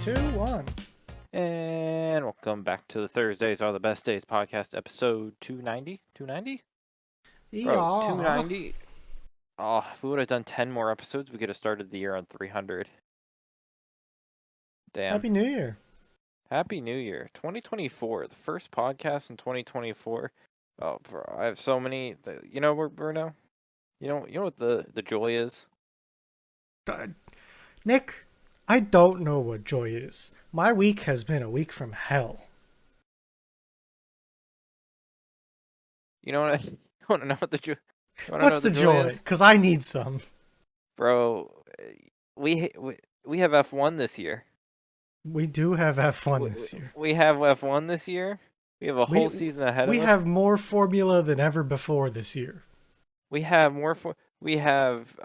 2, 1. And welcome back to the Thursdays Are the Best Days podcast, episode 290? 290? Bro, Yeah. 290? Oh, if we would have done 10 more episodes, we could have started the year on 300. Damn. Happy New Year. Happy New Year. 2024, the first podcast in 2024. Oh, bro, I have so many. You know, Bruno? You know what the joy is? Nick, I don't know what joy is. My week has been a week from hell. You know what? You want to know what the joy? What's the joy? Because I need some. Bro, we have F1 this year. We do have F1 this year. We have F1 this year. We have a whole season ahead of us. We have more formula than ever before this year. We have we have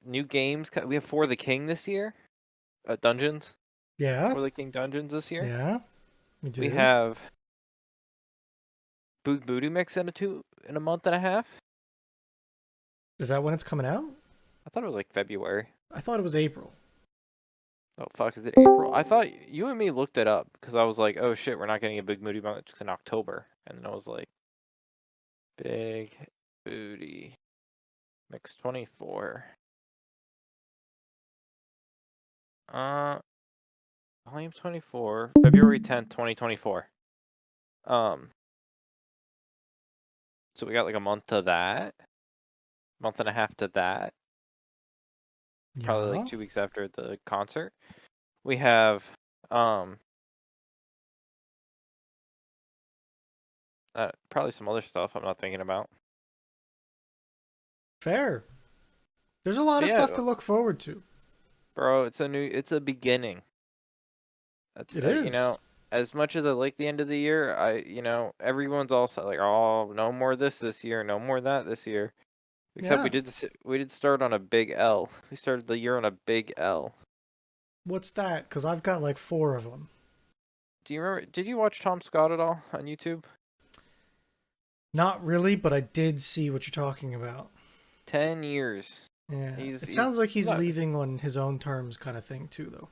new games. We have For the King this year. Dungeons. Yeah. For the King Dungeons this year. Yeah. We have Boot Booty Mix in a month and a half. Is that when it's coming out? I thought it was like February. I thought it was April. Oh fuck, is it April? I thought you and me looked it up because I was like, oh shit, we're not getting a Big Booty Mix in October, and then I was like, Big Booty Mix 24. Volume 24, February 10th, 2024. So we got like a month to that. Month and a half to that. Yeah. Probably like 2 weeks after the concert. We have probably some other stuff I'm not thinking about. Fair. There's a lot of stuff to look forward to. Bro, it's a beginning. It is. You know, as much as I like the end of the year, everyone's also like, oh, no more this year, no more that this year. Except we did start on a big L. We started the year on a big L. What's that? Because I've got like 4 of them. Do you remember? Did you watch Tom Scott at all on YouTube? Not really, but I did see what you're talking about. 10 years. Yeah. It sounds like he's leaving on his own terms kind of thing too, though.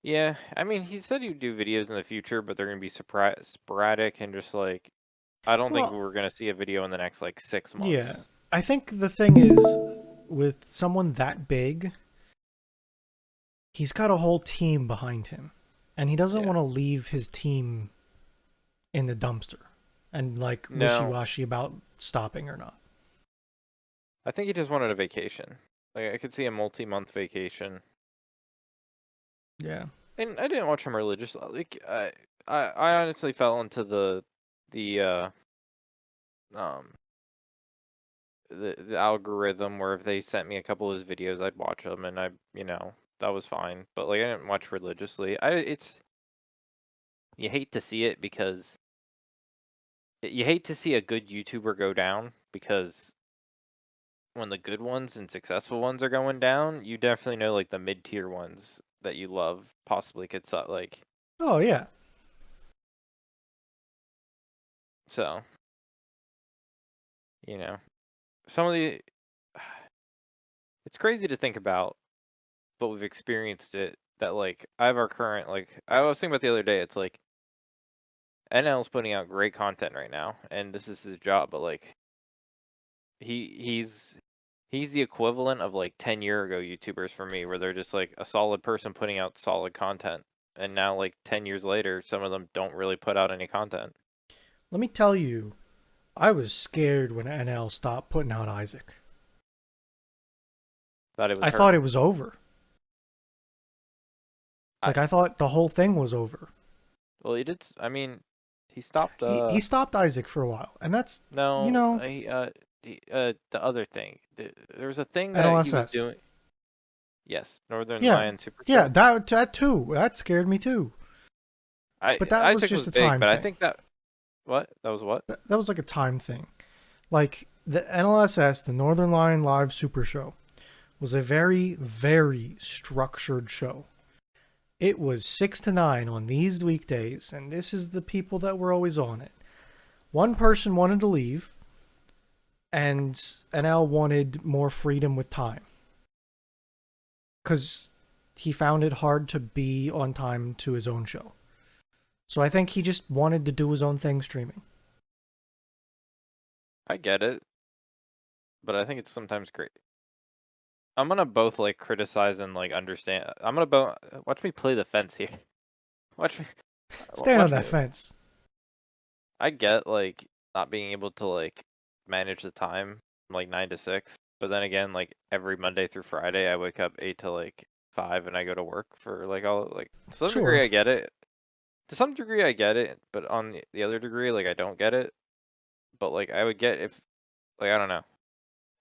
Yeah, I mean, he said he'd do videos in the future, but they're going to be sporadic and just like, I don't think we're going to see a video in the next like 6 months. Yeah. I think the thing is, with someone that big, he's got a whole team behind him, and he doesn't want to leave his team in the dumpster and like wishy-washy about stopping or not. I think he just wanted a vacation. Like I could see a multi-month vacation. Yeah. And I didn't watch him religiously. Like I honestly fell into the algorithm where if they sent me a couple of his videos, I'd watch them, and that was fine. But like I didn't watch religiously. You hate to see it because you hate to see a good YouTuber go down, because when the good ones and successful ones are going down, you definitely know like the mid-tier ones that you love possibly could suck. Like, oh yeah. So, some of it's crazy to think about, but we've experienced it. That like I have our current, like I was thinking about the other day. It's like NL's putting out great content right now, and this is his job. But like he's the equivalent of like 10-year ago YouTubers for me, where they're just like a solid person putting out solid content, and now like 10 years later, some of them don't really put out any content. Let me tell you, I was scared when NL stopped putting out Isaac. I thought it was over. Like I thought the whole thing was over. Well, he did. I mean, he stopped. He stopped Isaac for a while, and that's the other thing. There was a thing that NLSS. He was doing. Yes, Northern Lion Super Show. Yeah, that too. That scared me too. But that was just a time thing. I think that. What? That was what? That was like a time thing. Like the NLSS, the Northern Lion Live Super Show, was a very, very structured show. It was 6 to 9 on these weekdays, and this is the people that were always on it. One person wanted to leave, and NL wanted more freedom with time. Because he found it hard to be on time to his own show. So I think he just wanted to do his own thing streaming. I get it, but I think it's sometimes great. I'm gonna both like criticize and like understand. I'm gonna watch me play the fence here. Watch me, Stand on watch that me. fence. I get like not being able to like manage the time from, like 9 to 6, but then again, like every Monday through Friday, I wake up 8 to like 5, and I go to work for like all like to some degree Sure. I get it. To some degree I get it, but on the other degree, like I don't get it. But like I would get if like I don't know.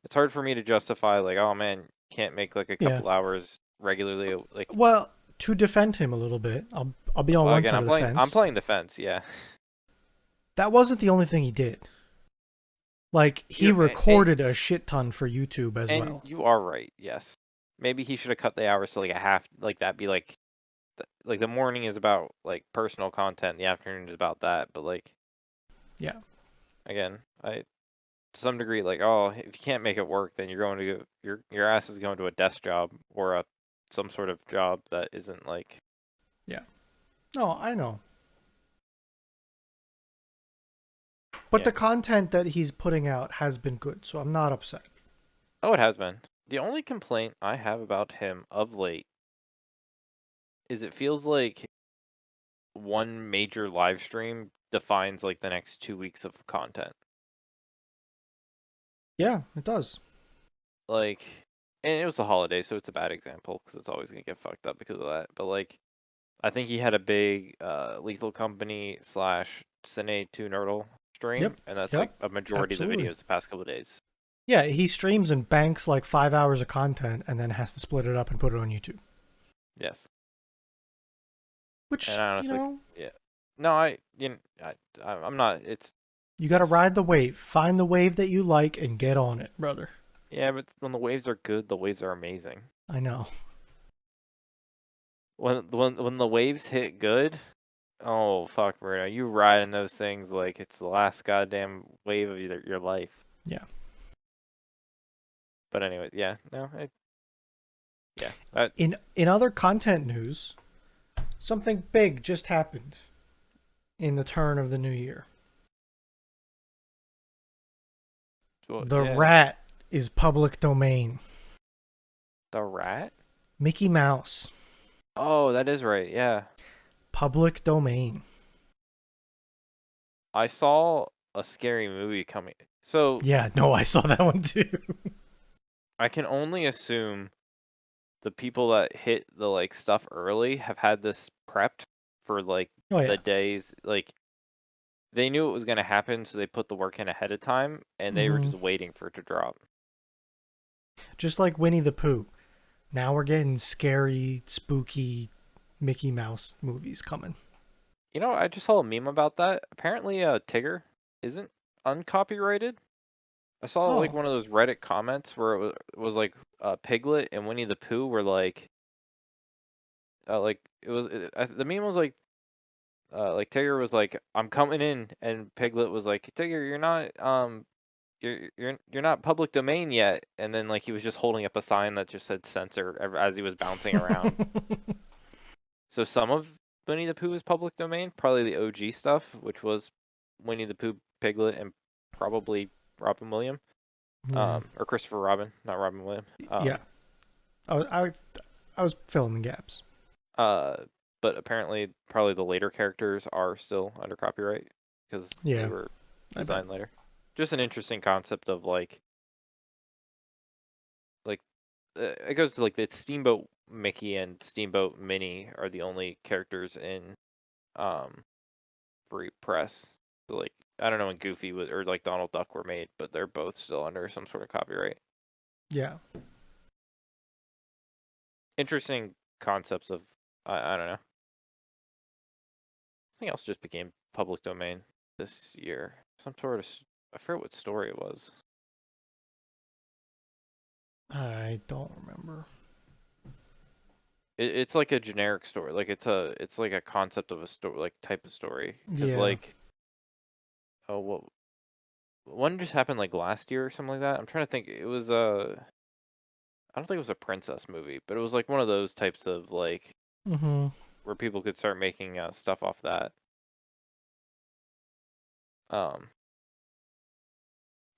It's hard for me to justify like, oh man, can't make like a Yeah. couple hours regularly. Like, Well, to defend him a little bit, I'll be on well, one again, side of the I'm fence. playing the fence, yeah. That wasn't the only thing he did. Like he You're recorded a shit ton for YouTube as and well. you are right, yes. Maybe he should have cut the hours to like a half, like that be like, like the morning is about like personal content, the afternoon is about that. But like, Yeah. again, I to some degree like, oh, if you can't make it work, then you're going to your ass is going to a desk job or a some sort of job that isn't like, Yeah. No, I know. But yeah. the content that he's putting out has been good, so I'm not upset. Oh, it has been. The only complaint I have about him of late is it feels like one major live stream defines like the next 2 weeks of content. Yeah, it does. Like, and it was a holiday, so it's a bad example because it's always gonna get fucked up because of that. But like, I think he had a big Lethal Company slash Cine 2 Nerdle Yep. stream, and that's like Yep. a majority of the Absolutely. videos the past couple of days. Yeah, he streams and banks like 5 hours of content and then has to split it up and put it on YouTube. Yes, and Which, I honestly, yeah, no, I'm not. It's you gotta yes, ride the wave. Find the wave that you like and get on it, brother. yeah, but when the waves are good, the waves are amazing. I know. When the waves hit good, oh fuck, Bruno, you riding those things like it's the last goddamn wave of your life. Yeah. But anyway, yeah, no, yeah, that In other content news, something big just happened in the turn of the new year. well, The yeah, rat is public domain. the rat. Mickey Mouse, Oh, that is right. Yeah, public domain. I saw a scary movie coming. So Yeah, no, I saw that one too. I can only assume the people that hit the like stuff early have had this prepped for like Oh the yeah. days like they knew it was going to happen, so they put the work in ahead of time, and they were Hmm. just waiting for it to drop. Just like Winnie the Pooh. Now we're getting scary, spooky Mickey Mouse movies coming. You know, I just saw a meme about that. Apparently, Tigger isn't uncopyrighted. I saw like Oh, one of those Reddit comments where it was like Piglet and Winnie the Pooh were like it was the meme was like Tigger was like, I'm coming in, and Piglet was like, Tigger, you're not public domain yet, and then like he was just holding up a sign that just said censor as he was bouncing around. So some of Winnie the Pooh is public domain, probably the OG stuff, which was Winnie the Pooh, Piglet, and probably Robin Williams, yeah, or Christopher Robin, not Robin Williams. yeah. I, I was filling the gaps. Uh, but apparently, probably the later characters are still under copyright because they Yeah, were I bet. designed later. Just an interesting concept of like it goes to like the Steamboat Mickey and Steamboat Minnie are the only characters in um free press. So like I don't know when Goofy was or like Donald Duck were made, but they're both still under some sort of copyright. Yeah. Interesting concepts of I don't know. Something else just became public domain this year. Some sort of I forget what story it was. I don't remember. It's like a generic story. Like it's like a concept of a story, like type of story. Because Yeah. like oh what one just happened like last year or something like that. I'm trying to think. It was I don't think it was a princess movie, but it was like one of those types of like Mm-hmm. where people could start making stuff off that. Um,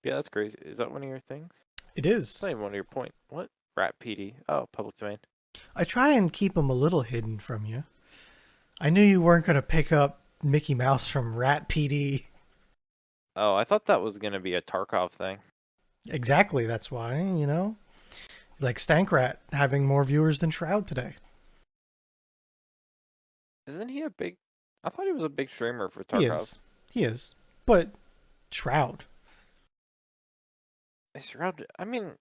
yeah, that's crazy. Is that one of your things? It It's is. not even one of your point. What? Rat PD. Oh, public domain. I try and keep them a little hidden from you. I knew you weren't going to pick up Mickey Mouse from Rat PD. Oh, I thought that was gonna be a Tarkov thing. Exactly, that's why, Like Stankrat having more viewers than Shroud today. Isn't he a big? I thought he was a big streamer for He Tarkov. is. He is. But Shroud. Shroud. I mean,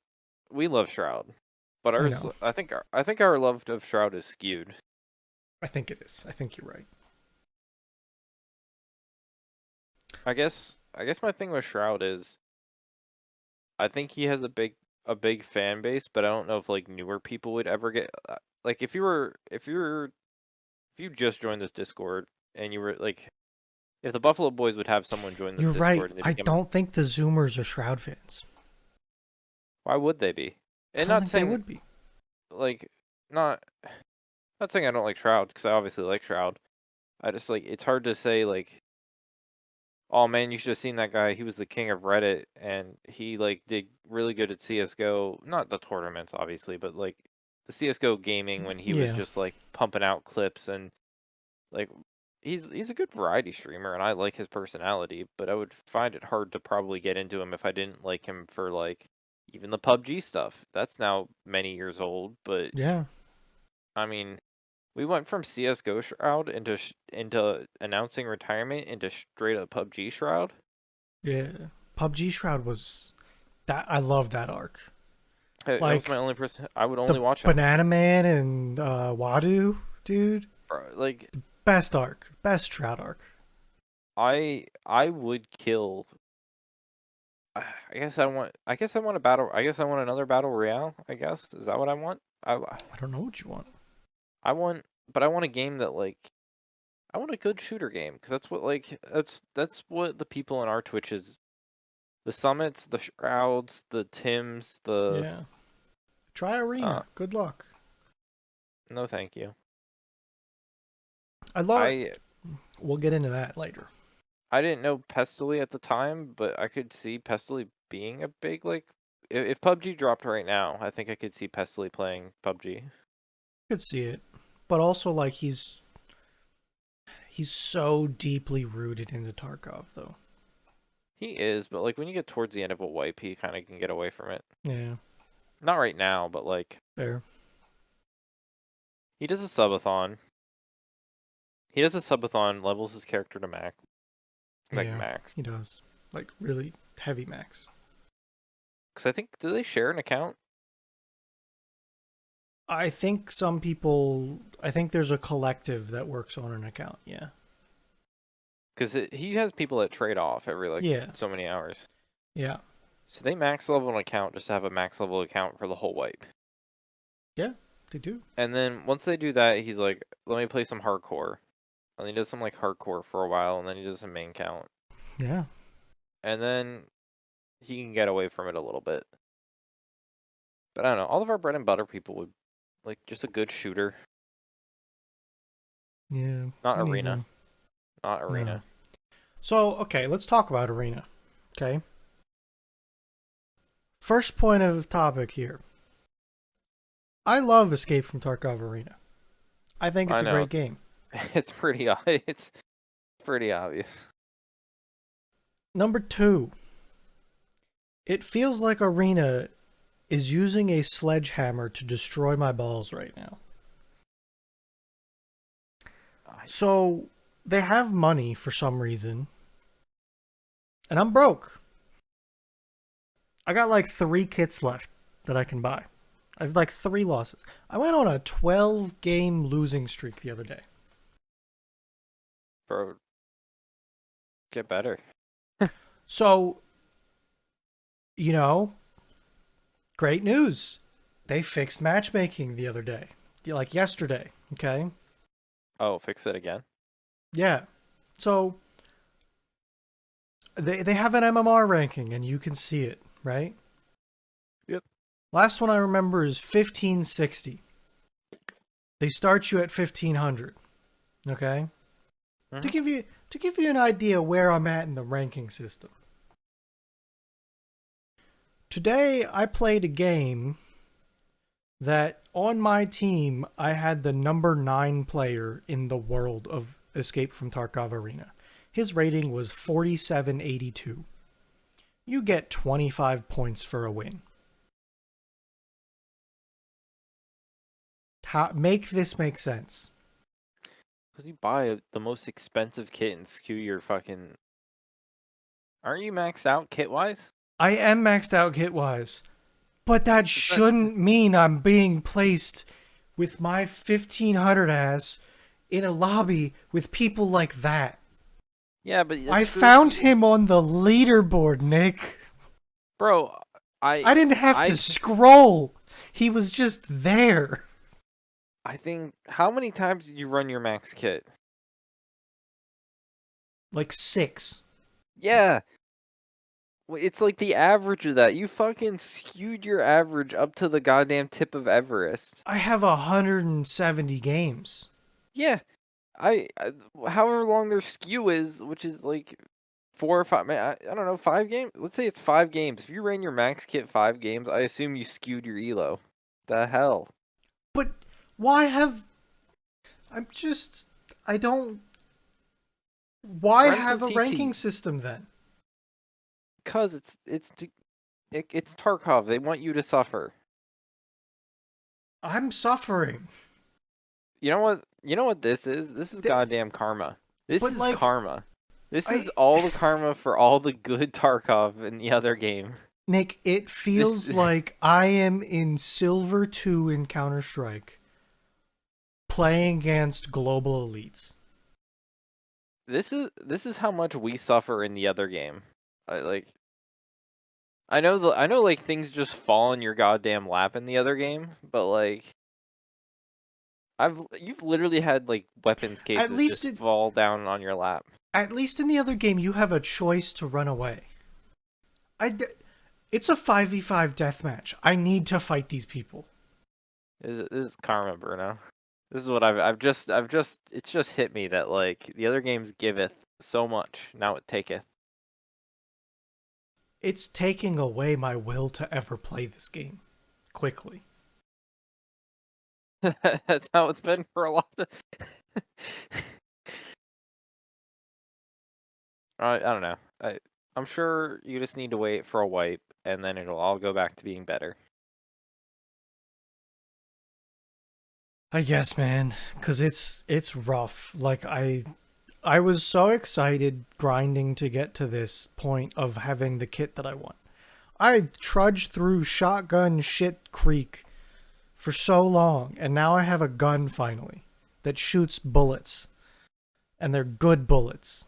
we love Shroud, but I ours. know. I think our love of Shroud is skewed. I think it is. I think you're right. I guess my thing with Shroud is I think he has a big fan base, but I don't know if like newer people would ever get like if you just joined this Discord and you were like if the Buffalo Boys would have someone join this You're right. Discord and they I became don't think the Zoomers are Shroud fans. why would they be? I And don't not think they saying would be. like not not saying I don't like Shroud because I obviously like Shroud. I just like it's hard to say like oh man, you should have seen that guy. He was the king of Reddit, and he like did really good at CS:GO. Not the tournaments, obviously, but like the CS:GO gaming when he was Yeah. just like pumping out clips and like he's a good variety streamer, and I like his personality. But I would find it hard to probably get into him if I didn't like him for like even the PUBG stuff. That's now many years old, but Yeah. I mean we went from CS:GO Shroud into announcing retirement into straight up PUBG Shroud. Yeah. PUBG Shroud was that I love that arc. Hey, that was my Like only person. I would only the watch him. Banana Man and Wadu, dude. Bro, like Best arc. Best Shroud arc. I would kill. I guess I want. I guess I want a battle. I guess I want another battle royale. I guess is that what I want? I don't know what you want. I want, but I want a game that like I want a good shooter game because that's what like that's what the people in our Twitches, the summits, the shrouds, the Tims, the Yeah. Try uh Arena. Good luck. no thank you. I love. I We'll get into that later. I didn't know Pestily at the time, but I could see Pestily being a big like if PUBG dropped right now, I think I could see Pestily playing PUBG. Could see it, but also like he's so deeply rooted into Tarkov, though. He is, but like when you get towards the end of a wipe, he kind of can get away from it. Yeah. Not right now, but like Fair. he does a subathon. He does a subathon, levels his character to max, like Yeah. max. He does. Like really heavy max. Because I think do they share an account? I think some people. I think there's a collective that works on an account. Yeah. Because he has people that trade off every like Yeah. so many hours. Yeah. So they max level an account just to have a max level account for the whole wipe. Yeah. They do. And then once they do that, he's like, let me play some hardcore. And he does some like hardcore for a while, and then he does some main count. Yeah. And then he can get away from it a little bit. But I don't know. All of our bread and butter people would like just a good shooter. Yeah. Not We need arena. one. Not No. arena. So okay, let's talk about Arena. Okay. First point of topic here. I love Escape from Tarkov Arena. I think it's I a know great game. it's pretty it's pretty obvious. Number two, it feels like Arena is using a sledgehammer to destroy my balls right now. So they have money for some reason, and I'm broke. I got like 3 kits left that I can buy. I have like 3 losses. I went on a 12-game losing streak the other day. Bro, get better. So, great news. They fixed matchmaking the other day. Like yesterday, okay? Oh, fix it again. Yeah. So, they have an MMR ranking and you can see it, right? Yep. Last one I remember is 1560. They start you at 1500. Okay? To Hmm. give you an idea where I'm at in the ranking system. Today I played a game that on my team I had the number 9 player in the world of Escape from Tarkov Arena. His rating was 4782. You get 25 points for a win. Make this make sense. Because you buy the most expensive kit and skew your fucking. Aren't you maxed out kit wise? I am maxed out kit wise, but that shouldn't mean I'm being placed with my 1500 ass in a lobby with people like that. Yeah, but I that's screws found you, him on the leaderboard, Nick. bro. I didn't have to I scroll. He was just there. I think how many times did you run your max kit? Like 6. Yeah, it's like the average of that. You fucking skewed your average up to the goddamn tip of Everest. I have 170 games. Yeah, I however long their skew is, which is like 4 or 5. I don't know, 5 games. Let's say it's 5 games. If you ran your max kit 5 games, I assume you skewed your elo. The hell? But why have I'm just I don't why Run some have a ranking TTs. system then? Cause it's Tarkov. They want you to suffer. I'm suffering. You know what? You know what this is? This is Th- goddamn karma. This But is like karma. This is I all the karma for all the good Tarkov in the other game. Nick, it This feels like I am in Silver 2 in Counter-Strike playing against global elites. this is how much we suffer in the other game. Like I know like things just fall in your goddamn lap in the other game, but like you've literally had like weapons At cases least just it fall down on your lap. at least in the other game you have a choice to run away. It's a 5v5 deathmatch. I need to fight these people. This is karma, Bruno. This is what I've just it's just hit me that like the other games giveth so much, now it taketh. It's taking away my will to ever play this game quickly. That's how it's been for a lot of I don't know. I'm sure you just need to wait for a wipe and then it'll all go back to being better. I guess, man, cuz it's rough. Like I was so excited grinding to get to this point of having the kit that I want. I trudged through shotgun shit creek for so long, and now I have a gun finally that shoots bullets, and they're good bullets.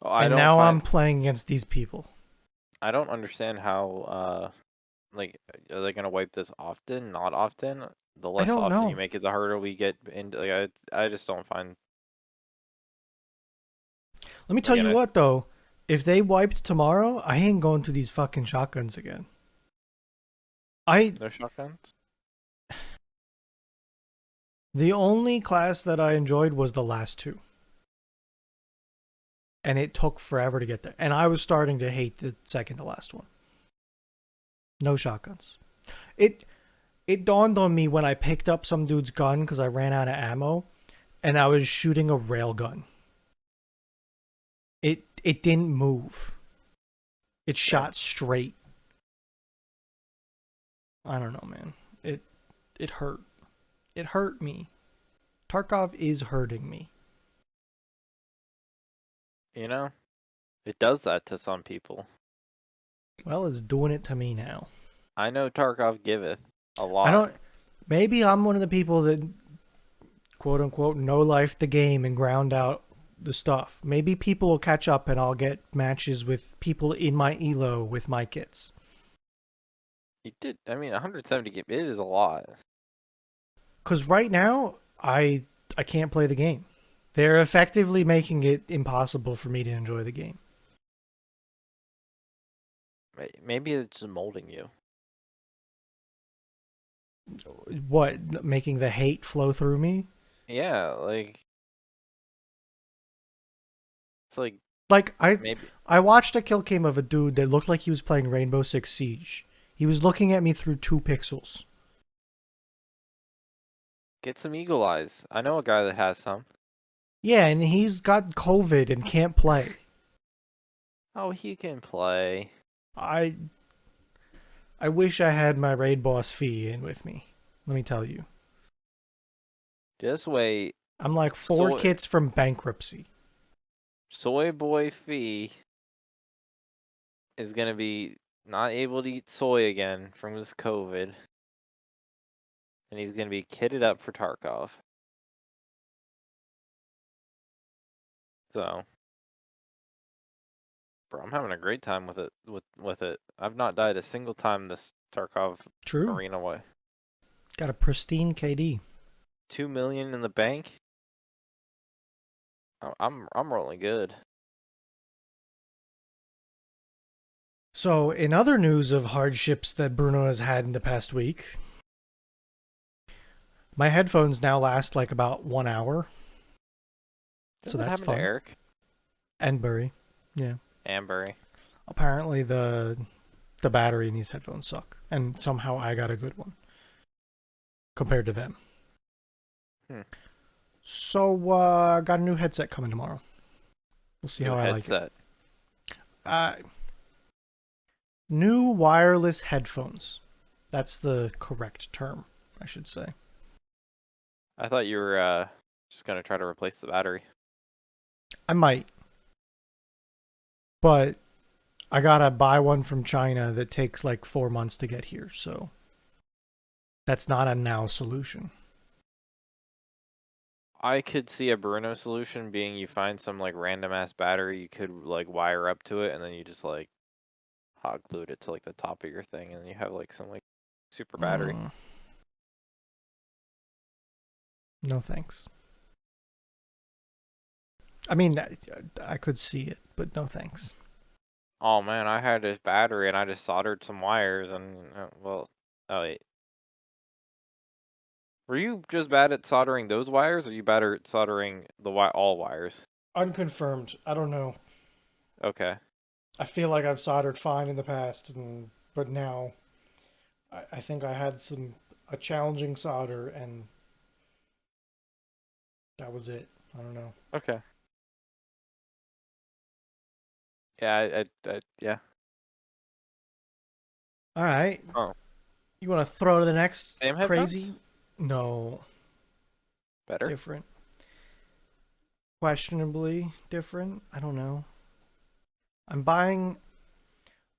Oh, And now I'm playing against these people. I don't understand how like are they gonna wipe this often? Not often. The I less don't often you know. make it, the harder we get into. Like, I just don't find Let me tell like you and what though, if they wiped tomorrow, I ain't going to these fucking shotguns again. I no shotguns. The only class that I enjoyed was the last two. And it took forever to get there. And I was starting to hate the second to last one. No shotguns. It it dawned on me when I picked up some dude's gun because I ran out of ammo, and I was shooting a railgun. It didn't move. It Yeah, shot straight. I don't know, man. It hurt. It hurt me. Tarkov is hurting me. you know, it does that to some people. Well, it's doing it to me now. I know Tarkov giveth a I lot. don't. Maybe I'm one of the people that quote unquote no life the game and ground out the stuff. Maybe people will catch up and I'll get matches with people in my elo with my kits. You did. I mean, 170 game. It is a lot. Cuz right now I can't play the game. They're effectively making it impossible for me to enjoy the game. Maybe it's just molding you. What, making the hate flow through me? Yeah, like it's like Like maybe I watched a kill cam of a dude that looked like he was playing Rainbow Six Siege. He was looking at me through 2 pixels. get some eagle eyes. I know a guy that has some. Yeah, and he's got COVID and can't play. Oh, he can play. I I wish I had my raid boss fee in with me. Let me tell you. Just wait. I'm like 4 Soy kits from bankruptcy. Soy Boy Fee is gonna be not able to eat soy again from this COVID, and he's gonna be kitted up for Tarkov. So, bro, I'm having a great time with it. With it, I've not died a single time this Tarkov True. arena way. Got a pristine KD. 2 million in the bank. I'm rolling good. So, in other news of hardships that Bruno has had in the past week, my headphones now last like about 1 hour. So Didn't that that's happen to fun. Eric? And Burry. Yeah. Amberry. Apparently the battery in these headphones suck. And somehow I got a good one compared to them. Hmm. So I got a new headset coming tomorrow. We'll see New how I like it. headset. Uh, New wireless headphones. That's the correct term, I should say. I thought you were just gonna try to replace the battery. I might, but I gotta buy one from China that takes like 4 months to get here, so that's not a now solution. I could see a Bruno solution being you find some like random ass battery you could like wire up to it, and then you just like hot glued it to like the top of your thing, and you have like some like super battery. Mm, no thanks. I mean, I could see it, but no thanks. Oh man, I had this battery and I just soldered some wires and well, oh wait, were you just bad at soldering those wires, or you better at soldering the all wires? Unconfirmed. I don't know. Okay, I feel like I've soldered fine in the past, but now I think I had a challenging solder, and that was it. I don't know. okay, yeah, yeah. All right, Oh, you want to throw to the next same headphones? crazy? No, Better. different. Questionably different. I don't know. I'm buying.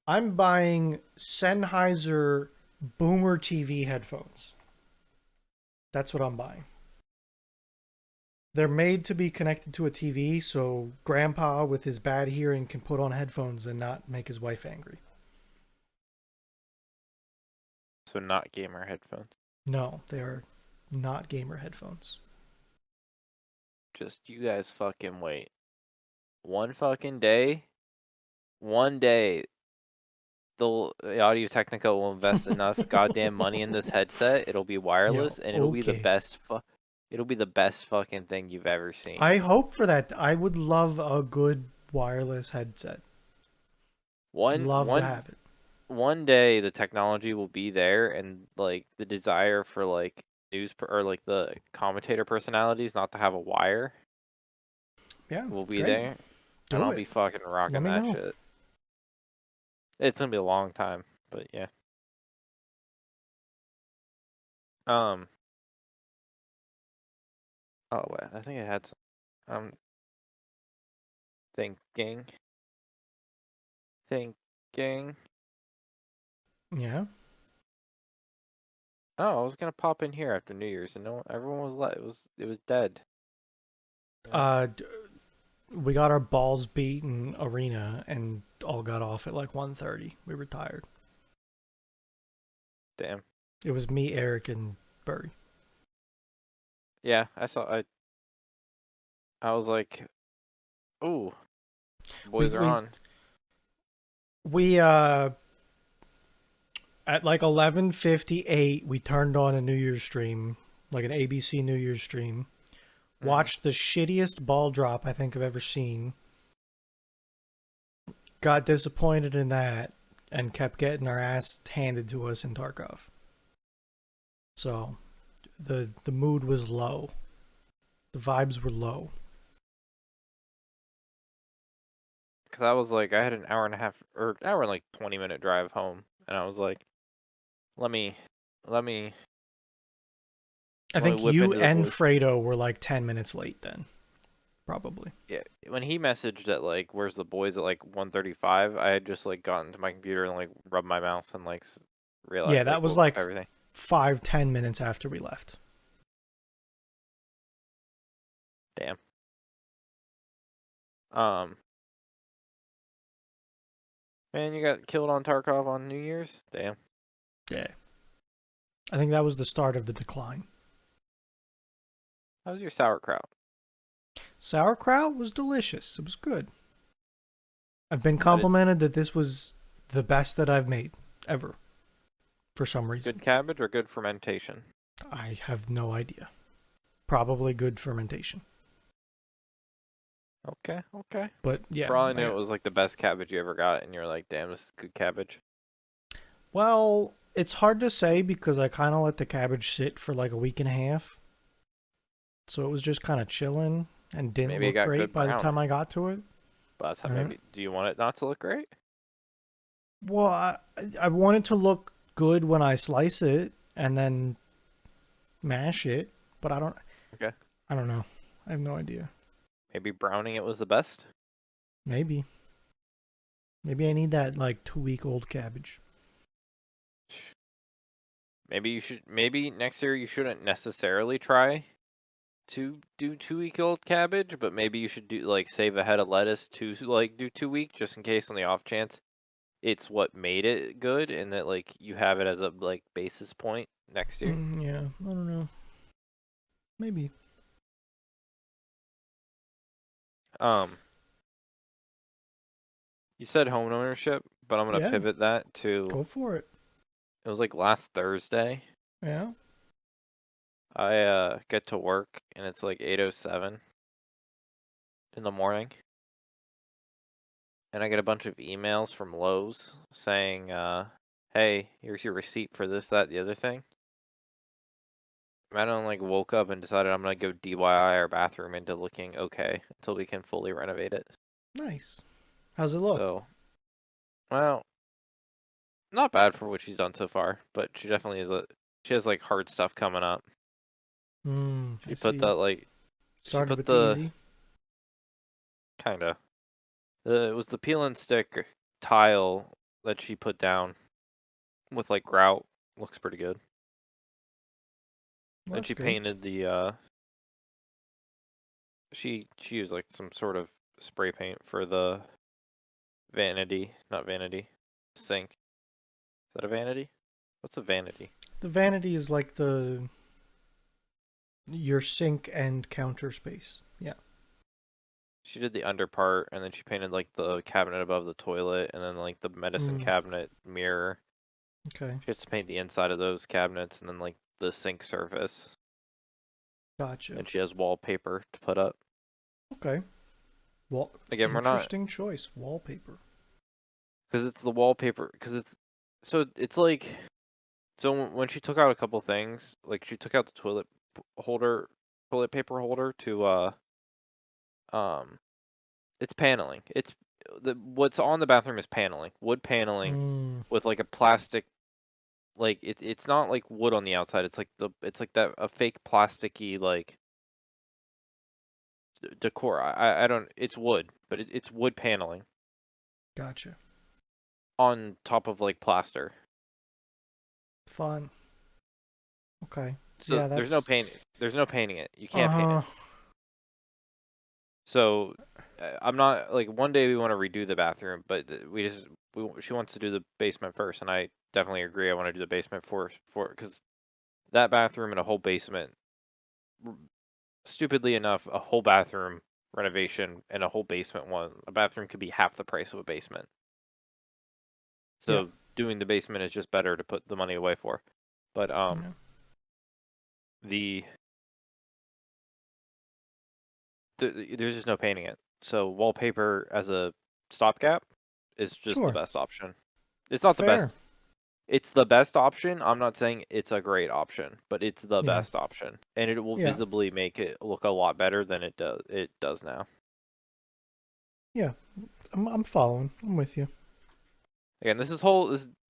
I'm buying Sennheiser Boomer TV headphones. That's what I'm buying. They're made to be connected to a TV, so Grandpa with his bad hearing can put on headphones and not make his wife angry. So not gamer headphones. No, they are not gamer headphones. Just you guys fucking wait. One fucking day, one day, the Audio Technica will invest enough goddamn money in this headset. It'll be Yo, wireless, and it'll be the okay. best. It'll be the best fucking thing you've ever seen. I hope for that. I would love a good wireless headset. One Love to one have it. one day, the technology will be there, and like the desire for like or like the commentator personalities not to have a wire Yeah, will be great. there, and Do I'll it. be fucking Let rocking me that know. shit. It's gonna be a long time, but yeah. Um. Oh wait, I think I had some. I'm thinking, thinking. Yeah. Oh, I was gonna pop in here after New Year's, and no, everyone was it was dead. You know? Uh, we got our balls beat in arena and all got off at like 1:30. We were tired. Damn. It was me, Eric, and Burry. Yeah, I saw. I was like, ooh, We boys are we on. we At like 11:58, we turned on a New Year's stream, like an ABC New Year's stream. Hmm. Watched the shittiest ball drop I think I've ever seen. Got disappointed in that and kept getting our ass handed to us in Tarkov. So the mood was low. The vibes were low. Because I was like, I had an hour and a half or hour and like 20-minute drive home, and I was like, let me, let me, I let me think whip you into the and boys. Fredo were like 10 minutes late then, probably. Yeah, when he messaged at like, where's the boys at like 1:35, I had just like gotten to my computer and like rubbed my mouse and like Yeah, realized that like was woke up like everything. 5-10 minutes after we left. Damn. Um, man, you got killed on Tarkov on New Year's. Damn. Yeah. I think that was the start of the decline. How was your sauerkraut? Sauerkraut was delicious. It was good. I've been I did complimented that this was the best that I've made ever for some good reason. cabbage or good fermentation? I have no idea. Probably good fermentation. Okay, okay. But yeah, For all I I knew, it was like the best cabbage you ever got, and you're like, damn, this is good cabbage. well, it's hard to say because I kind of let the cabbage sit for like a week and a half. So it was just kind of chilling and didn't Maybe it look got great good by the brown. time I got to it. But that's how Right. maybe. Do you want it not to look great? Well, I want it to look good when I slice it and then mash it, but Okay. I don't know. I have no idea. Maybe browning it was the best. Maybe. Maybe I need that like 2 week old cabbage. Maybe you should. Maybe next year you shouldn't necessarily try to do 2 week old cabbage, but maybe you should do like save a head of lettuce to like do 2 week just in case on the off chance it's what made it good and that like you have it as a like basis point next year. Yeah, I don't know. Maybe. Um, you said home ownership, but I'm gonna Yeah, pivot that to go for it. it was like last Thursday. Yeah. I get to work and it's like 8:07 in the morning, and I get a bunch of emails from Lowe's saying, "Hey, here's your receipt for this, that, the other thing." I don't like woke up and decided I'm gonna go DIY our bathroom into looking okay until we can fully renovate it. Nice. How's it look? So, well, not bad for what she's done so far, but she definitely is she has like hard stuff coming up. I She put see. that like she Started put with the the easy. kind of it was the peel and stick tile that she put down with like grout. Looks pretty good. Well, Then that's she good. painted the she used like some sort of spray paint for the vanity, not vanity, sink. Is that a vanity? What's a vanity? The vanity is like the your sink and counter space. Yeah. She did the under part, and then she painted like the cabinet above the toilet, and then like the medicine Mm, cabinet mirror. okay. She has to paint the inside of those cabinets, and then like the sink surface. Gotcha. And she has wallpaper to put up. Okay. Wall. Again, we're not Interesting choice. Wallpaper. because it's the wallpaper. Because it's so it's like so when she took out a couple things, like she took out the holder, toilet paper holder to um it's paneling. It's the what's on the bathroom is paneling, wood paneling Mm, with like a plastic like it's not like wood on the outside. It's like that a fake plasticky like decor. I don't it's wood, but it's wood paneling gotcha. on top of like plaster. Fun. Okay. So Yeah, that's. there's no painting it. You Uh can't paint it. huh. So I'm not like one day we want to redo the bathroom, but she wants to do the basement first, and I definitely agree. I want to do the basement for because that bathroom and a whole basement, stupidly enough, a whole bathroom renovation and a whole basement one. A bathroom could be half the price of a basement. Yeah. So doing the basement is just better to put the money away for. But Yeah. the there's just no painting it. So wallpaper as a stopgap is just the Sure. best option. It's not the Fair. best. It's the best option. I'm not saying it's a great option, but it's the Yeah. best option, and it will Yeah. visibly make it look a lot better than it does now. Yeah. I'm following. I'm with you. Again, this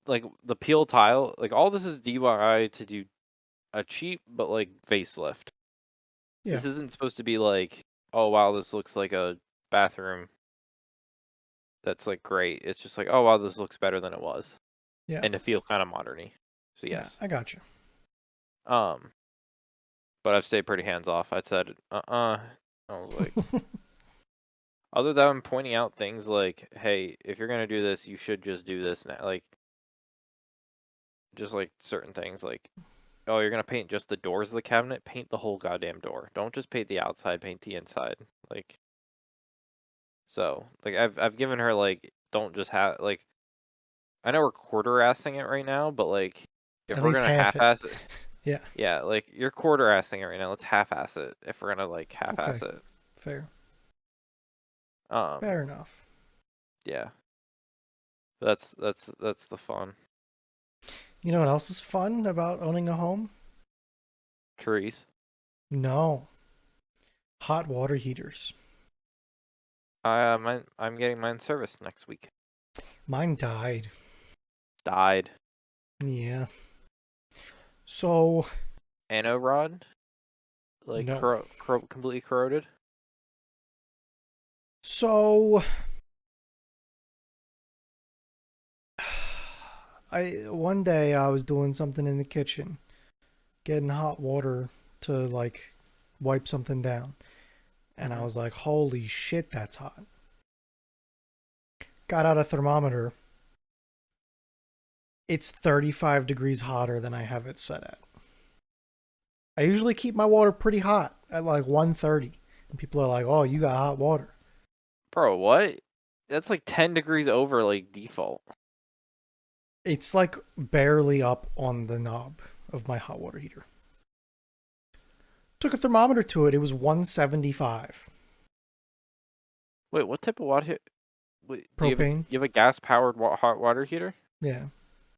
like the peel tile, like all this is DIY to do a cheap but like facelift. Yeah. This isn't supposed to be like, oh wow, this looks like a bathroom that's like great. It's just like, oh wow, this looks better than it was, Yeah. and to feel kind of moderny. So Yeah. yes. I got you. Um, but I've stayed pretty hands off. I said, I was like, other than pointing out things like, hey, if you're gonna do this, you should just do this now. Like, just like certain things, like, oh, you're gonna paint just the doors of the cabinet. Paint the whole goddamn door. Don't just paint the outside. Paint the inside. Like, so, like, I've given her like, don't just have like. I know we're quarter-assing it right now, but like, if At we're least gonna half it. half-ass it, Yeah. yeah, like you're quarter-assing it right now. Let's half-ass it if we're gonna like Okay. half-ass it. Fair. Um, Fair enough. yeah, that's the fun. You know what else is fun about owning a home? Trees. No. Hot water heaters. I'm getting mine serviced next week. Mine died. Died. Yeah. So, Anno rod, like no. completely corroded. So, one day I was doing something in the kitchen, getting hot water to like wipe something down, and I Mm-hmm. was like, "Holy shit, that's hot." Got out a thermometer. It's 35 degrees hotter than I have it set at. I usually keep my water pretty hot at like 130. And people are like, "Oh, you got hot water." Bro, what? That's like 10 degrees over like default. It's like barely up on the knob of my hot water heater. Took a thermometer to it. It was 175. Wait, what type of water? Wait, Propane. you have a gas powered hot water heater? Yeah.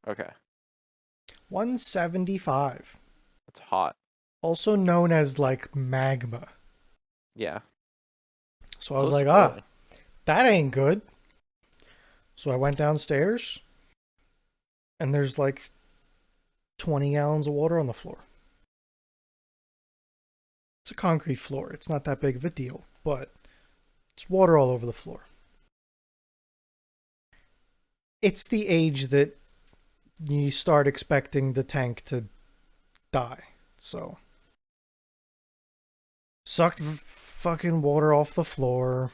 Okay, 175. that's hot. Also known as like magma. Yeah, So I was close to like, boiling. that ain't good. So I went downstairs and there's like 20 gallons of water on the floor. It's a concrete floor. It's not that big of a deal, but it's water all over the floor. It's the age that you start expecting the tank to die. So sucked fucking water off the floor,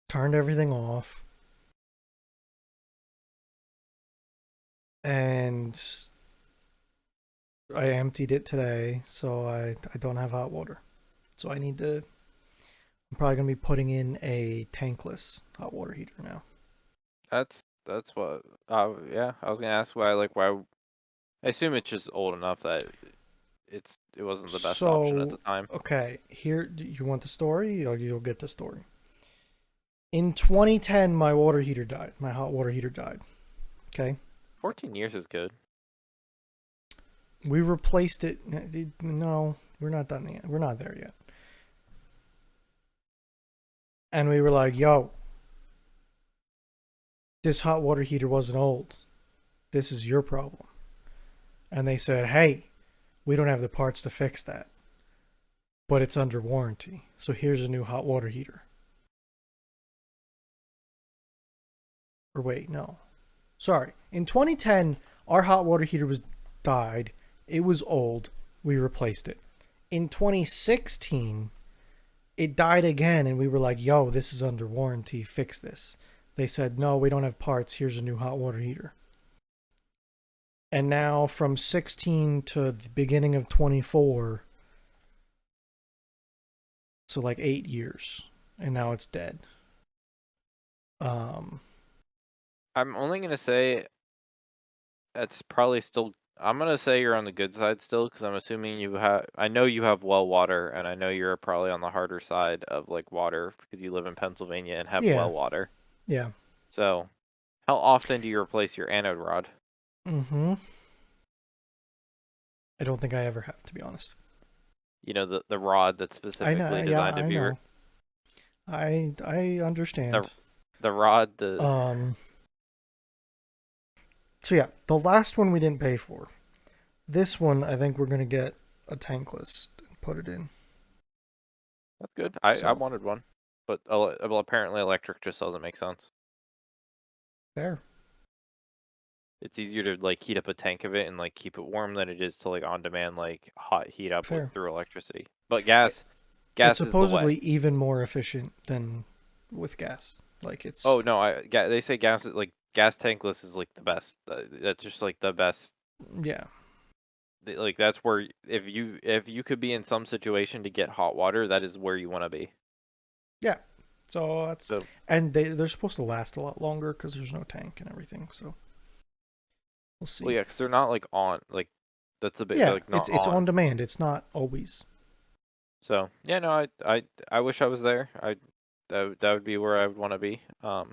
turned everything off, and I emptied it today, so I don't have hot water. So I'm probably gonna be putting in a tankless hot water heater now. That's what. Yeah, I was gonna ask why. I assume it's just old enough that it wasn't the best option at the So time. okay, here you want the story? You'll get the story. In 2010, my water heater died. My hot water heater died. Okay, 14 years is good. we replaced it. No, we're not done yet. We're not there yet. And we were like, "Yo, this hot water heater wasn't old. This is your problem." And they said, "Hey, we don't have the parts to fix that, but it's under warranty. So here's a new hot water heater." Or wait, no. Sorry. In 2010, our hot water heater was died. It was old. We replaced it. In 2016, it died again, and we were like, "Yo, this is under warranty. Fix this." They said, "No, we don't have parts. Here's a new hot water heater." And now, from 16 to the beginning of 24, so like 8 years, and now it's dead. Um, I'm only gonna say That's probably still. I'm gonna say you're on the good side still, because I'm assuming you have. I know you have well water, and I know you're probably on the harder side of like water because you live in Pennsylvania and have Yeah, well water. yeah. So, how often do you replace your anode rod? Mm-hmm. I don't think I ever have, to be honest. You know, the rod that's I know. specifically Yeah, designed to I be know. I the understand. the rod the Um. So yeah, the last one we didn't pay for. This one, I think we're gonna get a tankless and put it in. That's good. I So wanted one, but well, apparently electric just doesn't make sense. there, It's easier to like heat up a tank of it and like keep it warm than it is to like on demand like hot heat up with fair. through electricity. But It, it's gas is the way. supposedly even more efficient than with gas. Like it's Oh no, they say gas is like gas tankless is like the best. That's just like the best. yeah, Like that's where if you could be in some situation to get hot water, that is where you want to be. yeah. So that's So and they're supposed to last a lot longer because there's no tank and everything. So we'll well see. yeah, because they're not like on like that's a bit they're Yeah, like not it's on on. demand. It's not always. So yeah, no, I wish I was there. That would be where I would want to be. I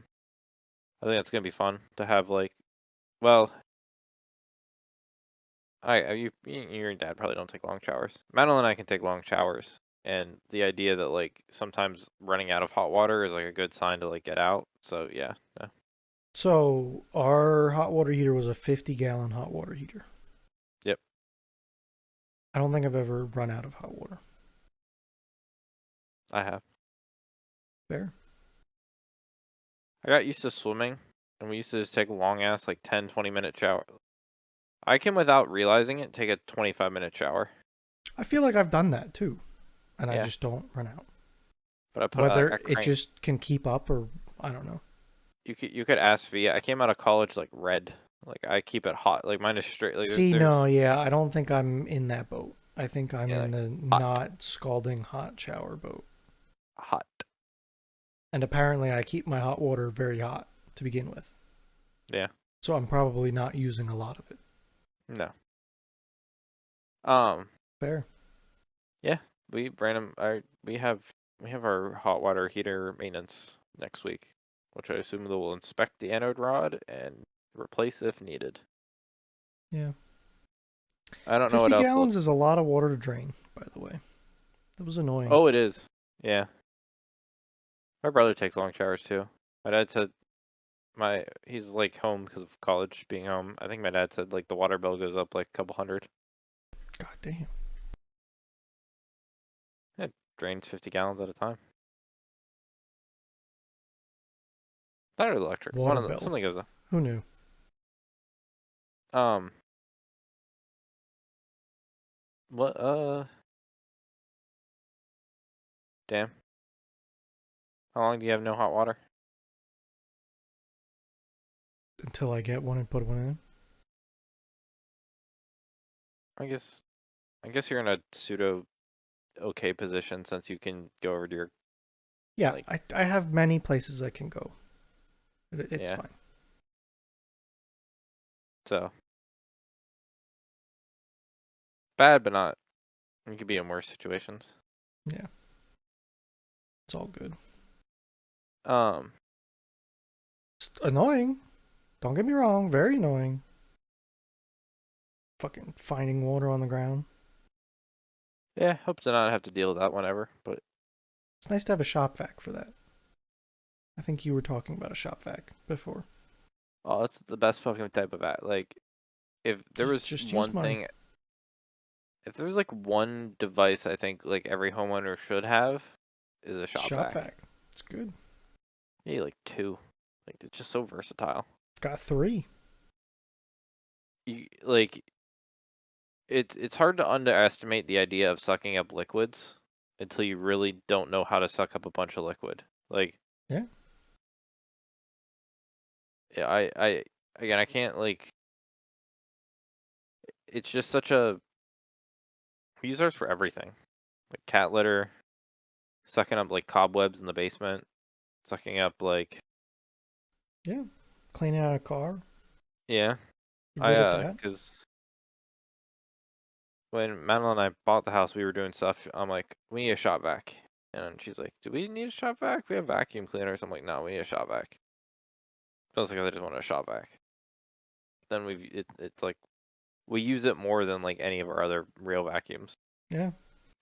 think it's gonna be fun to have like well, you and Dad probably don't take long showers. Madeline and I can take long showers, and the idea that like sometimes running out of hot water is like a good sign to like get out. So yeah, no, So our hot water heater was a 50-gallon hot water heater. yep, I don't think I've ever run out of hot water. I have. Fair. I got used to swimming, and we used to just take long ass like 10-20 minute shower. I can without realizing it take a 25-minute shower. I feel like I've done that too, and I Yeah, just don't run out. but I put like Whether a it crank. just can keep up or I don't know. You could ask V. I came out of college like red. Like I keep it hot. Like mine is straight. Like See, there's no, yeah, I don't think I'm in that boat. I think I'm yeah in like the hot not scalding hot shower boat. hot. And apparently I keep my hot water very hot to begin with. Yeah. So I'm probably not using a lot of it. No. Um. Fair. Yeah. We random. We have our hot water heater maintenance next week, which I assume they will inspect the anode rod and replace if needed. Yeah. I don't know what 50 else. gallons is a lot of water to drain, by the way. That was annoying. Oh, it is. Yeah. My brother takes long showers too. My dad said he's like home because of college being home. I think my dad said like the water bill goes up like a couple hundred. God damn. It drains 50 gallons at a time. That or electric. One Water of the bill. something goes up. Who knew? Um. What? Damn. How long do you have no hot water? Until I get one and put one in. I guess. I guess you're in a pseudo okay position since you can go over to your Yeah, like. I have many places I can go. It's Yeah. fine. So bad, but not. You could be in worse situations. Yeah, it's all good. Um. It's annoying. Don't get me wrong. Very annoying. Fucking finding water on the ground. Yeah. Hope to not have to deal with that whenever. But It's nice to have a shop vac for that. I think you were talking about a shop vac before. oh, it's the best fucking type of act. Like if there was Just use one mine. thing. If there was like one device, I think like every homeowner should have is a shop Shop vac. vac. It's good. Maybe like two. Like it's just so versatile. Got 3. You like it's hard to underestimate the idea of sucking up liquids until you really don't know how to suck up a bunch of liquid. Like Yeah. yeah, I again I can't like it's just such a we use ours for everything. Like cat litter, sucking up like cobwebs in the basement, sucking up like Yeah. Cleaning out a car. yeah. You're good at that? Because when Madeline and I bought the house, we were doing stuff. I'm like, we need a shop vac. And she's like, do we need a shop vac? We have vacuum cleaners. I'm like, no, we need a shop vac. Feels like I just want a shop vac. Then it's like, we use it more than like any of our other real vacuums. Yeah.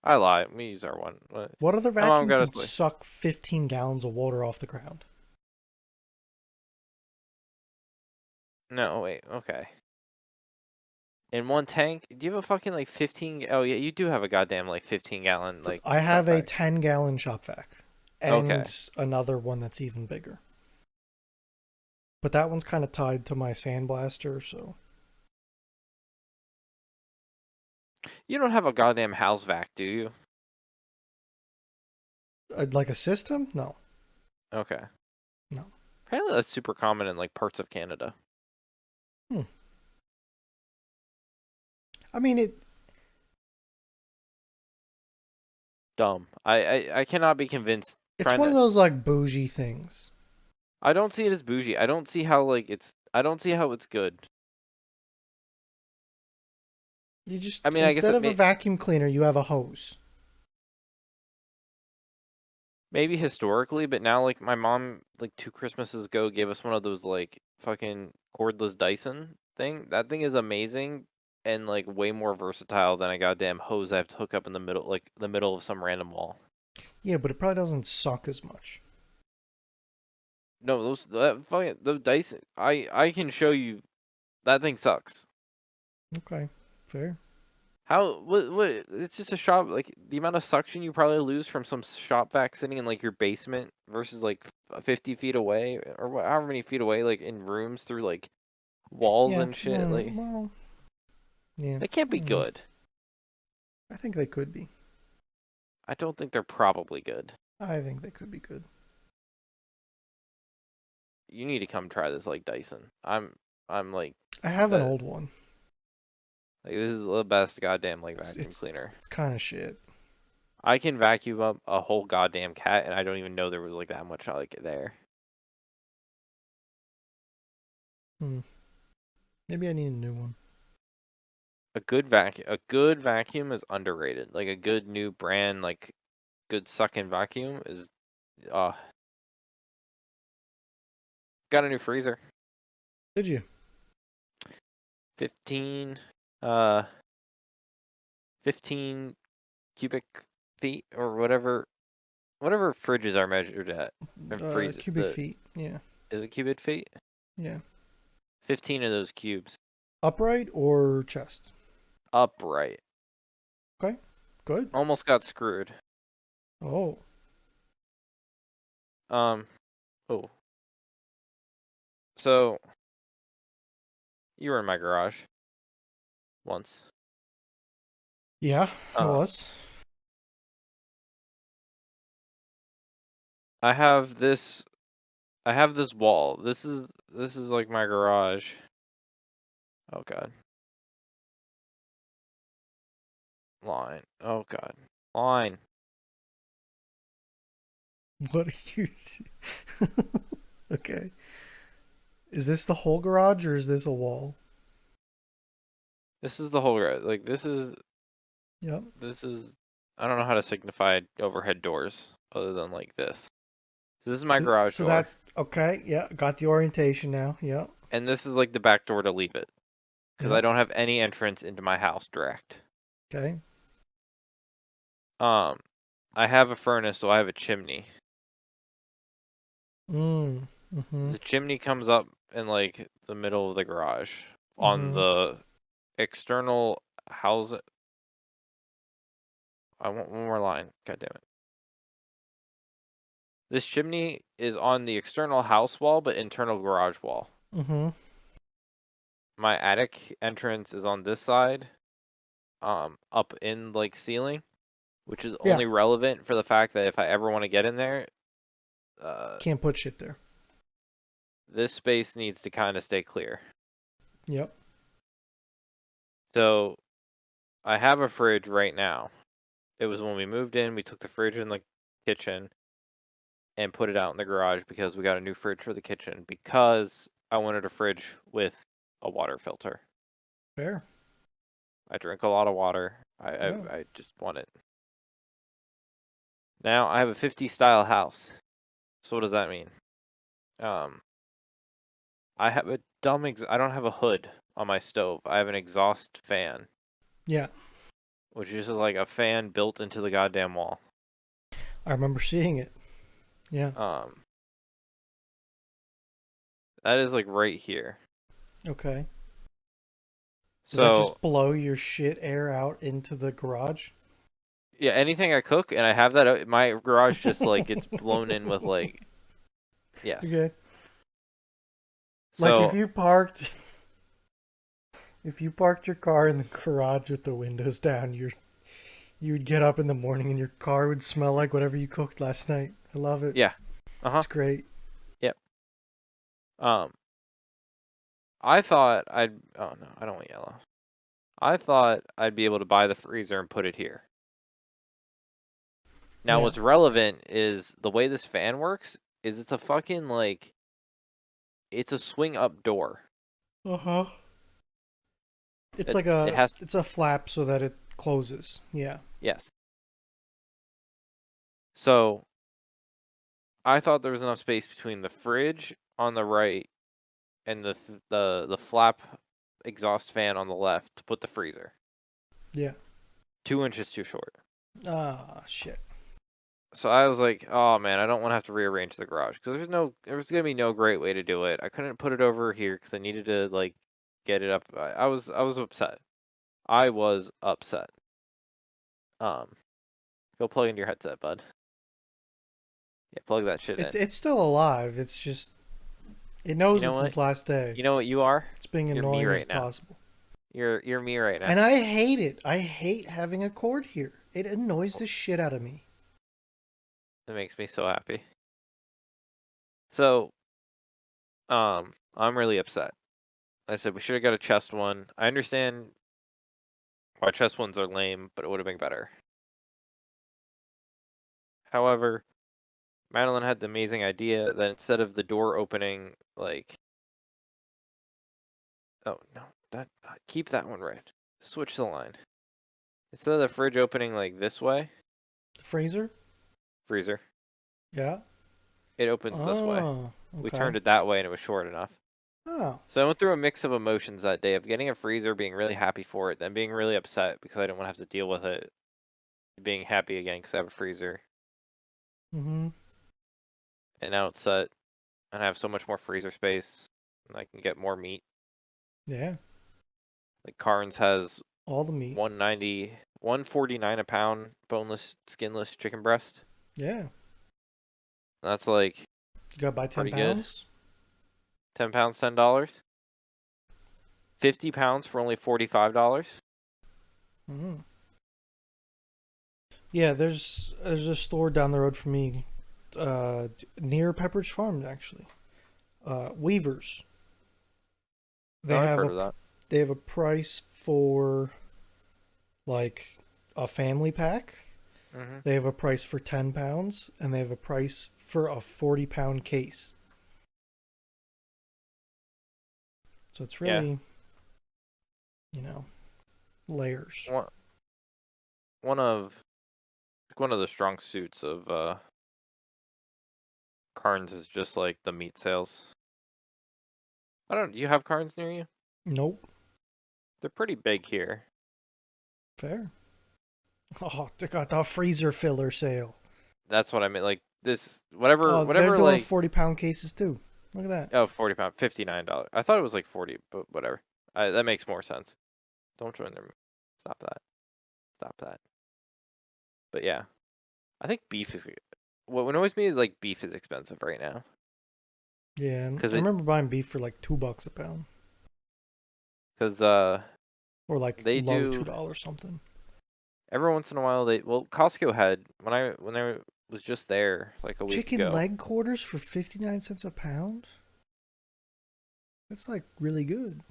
I lie. We use our one. What other My mom vacuum got us can like, suck 15 gallons of water off the ground? no, wait, okay. In one tank, do you have a fucking like 15? Oh yeah, you do have a goddamn like 15-gallon like I shop have a vac. 10-gallon shop vac Okay. and another one that's even bigger. But that one's kind of tied to my sandblaster, so You don't have a goddamn house vac, do you? like a system? No, Okay. no. Apparently that's super common in like parts of Canada. Hmm. I mean, Dumb. I cannot be convinced it's trying one of to. those like bougie things. I don't see it as bougie. I don't see how like it's. I don't see how it's good. You I just mean, I guess instead it of a vacuum cleaner, you have a hose. maybe historically, but now like my mom like 2 Christmases ago gave us one of those like fucking cordless Dyson thing. That thing is amazing and like way more versatile than a goddamn hose I have to hook up in the middle, like the middle of some random wall. Yeah, but it probably doesn't suck as much. No, those Dyson. I can show you that thing sucks. Okay, fair. How what? It's just a shop. Like the amount of suction you probably lose from some shop vac sitting in like your basement versus like 50 feet away or however many feet away, like in rooms through like walls Yeah, and shit. Like well, yeah. they can't I be don't know. good. I think they could be. I don't think they're probably good. I think they could be good. You need to come try this like Dyson. I'm like I have an that. old one. Like this is the best goddamn like It's vacuum it's cleaner. it's kind of shit. I can vacuum up a whole goddamn cat, and I don't even know there was like that much like there. Hmm. Maybe I need a new one. A good vacuum is underrated. Like a good new brand, like good sucking vacuum is uh got a new freezer. Did you? 15 uh 15 cubic feet or whatever fridges are measured at and freeze Cubic the feet. Yeah. is it cubic feet? Yeah. 15 of those cubes Upright or chest? upright. Okay. Good. Almost got screwed. Oh. Um oh. So you were in my garage once. Yeah, it Uh was. I have this I have this wall. This is like my garage. Oh god. Line. Oh god. Line. What are you? Okay. Is this the whole garage or is this a wall? This is the whole garage. Like Yep. this is I don't know how to signify overhead doors other than like this. So this is my garage So door. that's okay. Yeah, got the orientation now. Yep. And this is like the back door to leave it. Because I Yep. don't have any entrance into my house direct. Okay. Um I have a furnace, so I have a chimney. Mm-hmm. The chimney comes up in like the middle of the garage on Mm-hmm. the external house. I want one more line. God damn it. This chimney is on the external house wall, but internal garage wall. Mm-hmm. My attic entrance is on this side, up in like ceiling, which is Yeah. only relevant for the fact that if I ever want to get in there, uh, Can't put shit there. this space needs to kind of stay clear. Yep. So I have a fridge right now. It was when we moved in, we took the fridge in the kitchen and put it out in the garage because we got a new fridge for the kitchen because I wanted a fridge with a water filter. Fair. I drink a lot of water. Yeah. I just want it. Now I have a 50 style house. So what does that mean? Um, I have a I don't have a hood on my stove. I have an exhaust fan, Yeah. which is just like a fan built into the goddamn wall. I remember seeing it. Yeah. Um, that is like right here. Okay. Does that So just blow your shit air out into the garage? yeah, anything I cook and I have that my garage just like gets blown in with like yes. Okay. Like So if you parked your car in the garage with the windows down, you would get up in the morning and your car would smell like whatever you cooked last night. I love it. yeah. Uh-huh. It's great. Yep. Um I thought I'd oh no, I don't want yellow. I thought I'd be able to buy the freezer and put it here. Now Yeah. what's relevant is the way this fan works is it's a fucking like it's a swing up door. Uh-huh. It's It like it has it's a flap so that it closes. Yeah. yes. So I thought there was enough space between the fridge on the right and the flap exhaust fan on the left to put the freezer. Yeah. 2 inches too short. Ah, shit. So I was like, oh man, I don't want to have to rearrange the garage because there was gonna be no great way to do it. I couldn't put it over here because I needed to like get it up. I was upset. I was upset. Um, go plug into your headset, bud. Yeah, plug that shit in. It's still alive. It's just it You knows know it's what? its last day. You know what you are? It's being You're me annoying as right now. possible. You're me right now. And I hate it. I hate having a cord here. It annoys the shit out of me. It makes me so happy. So, I'm really upset. I said we should have got a chest one. I understand why chest ones are lame, but it would have been better. However, Madeline had the amazing idea that instead of the door opening like oh no, that keep that one right. Switch the line. Instead of the fridge opening like this way, The freezer? freezer, Yeah. it opens this way. Oh, We okay. turned it that way and it was short enough. Oh, So I went through a mix of emotions that day of getting a freezer, being really happy for it, then being really upset because I didn't want to have to deal with it, being happy again because I have a freezer, mm-hmm. and now it's set, and I have so much more freezer space, and I can get more meat. Yeah. Like Carnes has All the meat. 190, 149 a pound boneless, skinless chicken breast. Yeah. That's like You gotta buy 10 pretty good. pounds? 10 pounds, $10. 50 pounds for only $45. Mm-hmm. Yeah, there's a store down the road from me, near Pepperidge Farm actually. Weavers. They Oh, I've have heard a of that. they have a price for like a family pack. Hmm. They have a price for 10 pounds, and they have a price for a 40-pound case. So it's Yeah. really, you know, layers. One, one of one of the strong suits of Carnes is just like the meat sales. I don't. Do you have Carnes near you? Nope. They're pretty big here. Fair. Oh, they got the freezer filler sale. That's what I mean. Like this, Oh, they're whatever. doing Like 40-pound cases too. Look at that. oh, 40 pound, $59. I thought it was like 40, but whatever. That makes more sense. Don't join them. Stop that. Stop that. But yeah, I think beef is. What annoys me is like beef is expensive right now Yeah, because I remember buying beef for like $2 a pound, because or like they low do $2 something. every once in a while Costco had when I was just there like a week Chicken ago. leg quarters for 59 cents a pound. That's like really good.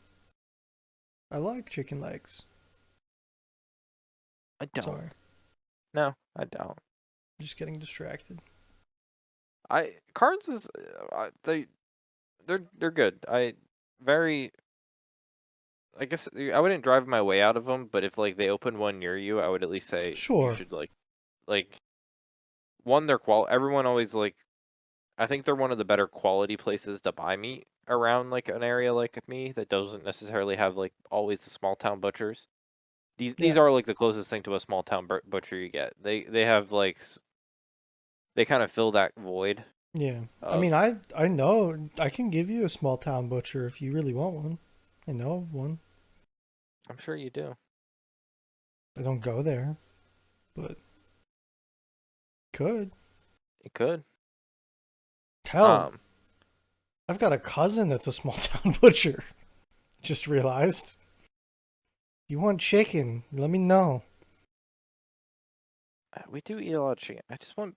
I like chicken legs. I don't. Sorry, No, I don't. just getting distracted. Carnes is they're good. I very I guess I wouldn't drive my way out of them, but if like they open one near you, I would at least say you Sure. should like one their qual. Everyone always like. I think they're one of the better quality places to buy meat around like an area like me that doesn't necessarily have like always the small town butchers. These Yeah. are like the closest thing to a small town butcher you get. They have like they kind of fill that void Yeah. I of. mean, I know I can give you a small town butcher if you really want one. I know of one. I'm sure you do. I don't go there, but could. It could. Hell, Um, I've got a cousin that's a small town butcher. Just realized. You want chicken? Let me know. we do eat a lot of chicken. I just want